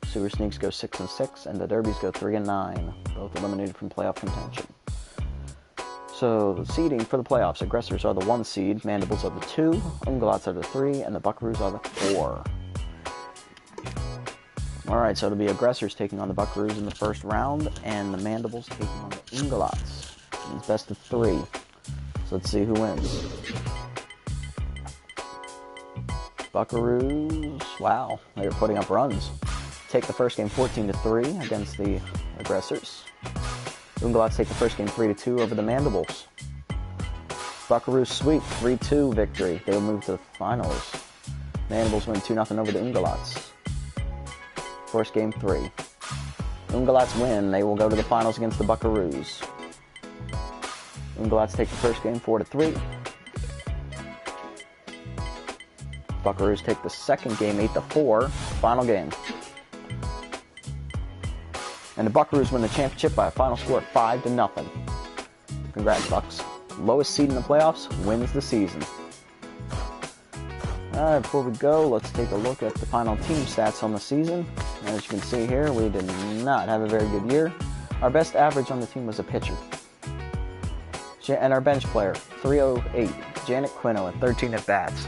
Sewer Sneaks go 6-6, and the Derbies go 3-9, both eliminated from playoff contention. So the seeding for the playoffs: Aggressors are the 1 seed, Mandibles are the 2, Ungalots are the 3, and the Buckaroos are the 4. Alright, so it'll be Aggressors taking on the Buckaroos in the first round, and the Mandibles taking on the Ungalots. It's best of 3. So let's see who wins. Buckaroos, wow, they're putting up runs. Take the first game 14-3 against the Aggressors. Ungalots take the first game 3-2 over the Mandibles. Buckaroos sweep 3-2 victory. They'll move to the finals. Mandibles win 2-0 over the Ungalots. First game 3. Ungalots win. They will go to the finals against the Buckaroos. Ungalots take the first game 4-3. Buckaroos take the second game 8-4. Final game. And the Buckaroos win the championship by a final score of 5-0. Congrats, Bucks. Lowest seed in the playoffs wins the season. Alright, before we go, let's take a look at the final team stats on the season. As you can see here, we did not have a very good year. Our best average on the team was a pitcher. And our bench player, 308, Janet Quino at 13 at-bats.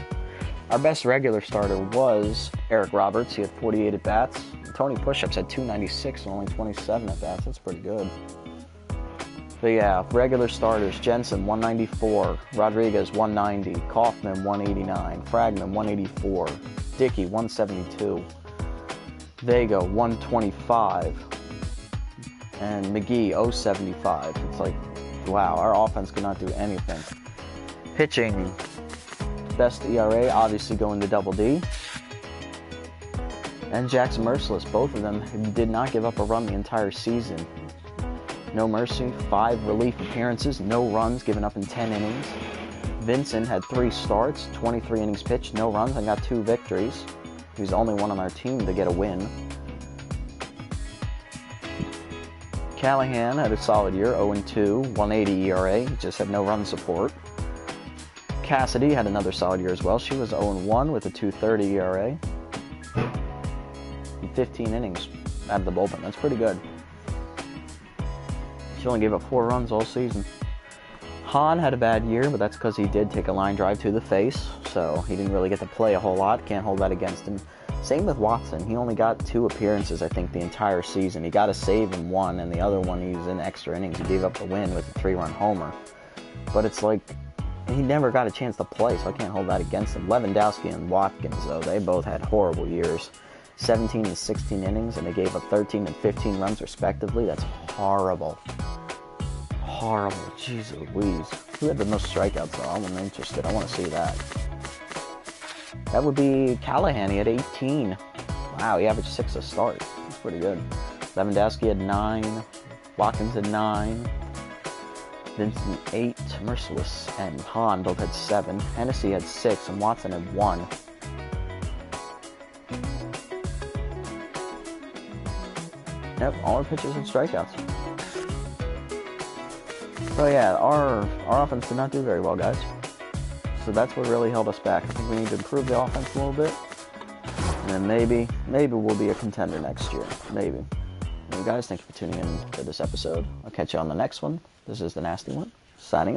Our best regular starter was Eric Roberts. He had 48 at-bats. Tony Pushups had 296 and only 27 at-bats. That's pretty good. But yeah, regular starters: Jensen, 194, Rodriguez, 190, Kaufman, 189, Fragman, 184, Dickey, 172, Vega, 125, and McGee, 075. It's like, wow, our offense could not do anything. Pitching, best ERA, obviously going to Double D. And Jackson Merciless, both of them did not give up a run the entire season. No mercy, 5 relief appearances, no runs given up in 10 innings. Vincent had 3 starts, 23 innings pitched, no runs, and got 2 victories. He was the only one on our team to get a win. Callahan had a solid year, 0-2, 180 ERA, just had no run support. Cassidy had another solid year as well. She was 0-1 with a 2.30 ERA. 15 innings out of the bullpen. That's pretty good. She only gave up 4 runs all season. Hahn had a bad year, but that's because he did take a line drive to the face, so he didn't really get to play a whole lot. Can't hold that against him. Same with Watson. He only got 2 appearances, I think, the entire season. He got a save in 1, and the other one he was in extra innings. He gave up the win with a 3-run homer. But it's like, he never got a chance to play, so I can't hold that against him. Lewandowski and Watkins, though, they both had horrible years. 17 and 16 innings, and they gave up 13 and 15 runs respectively. That's horrible. Horrible. Jeez Louise. Who had the most strikeouts, though? I'm interested. I want to see that. That would be Callahan. He had 18. Wow, he averaged 6 a start. That's pretty good. Lewandowski had 9. Watkins had 9. Vincent 8. Merciless and Hahn both had 7. Hennessy had 6, and Watson had 1. Yep, all our pitchers had strikeouts. So yeah, our offense did not do very well, guys. So that's what really held us back. I think we need to improve the offense a little bit. And then maybe we'll be a contender next year. Maybe. Anyway, guys, thank you for tuning in for this episode. I'll catch you on the next one. This is the Nasty One, signing off.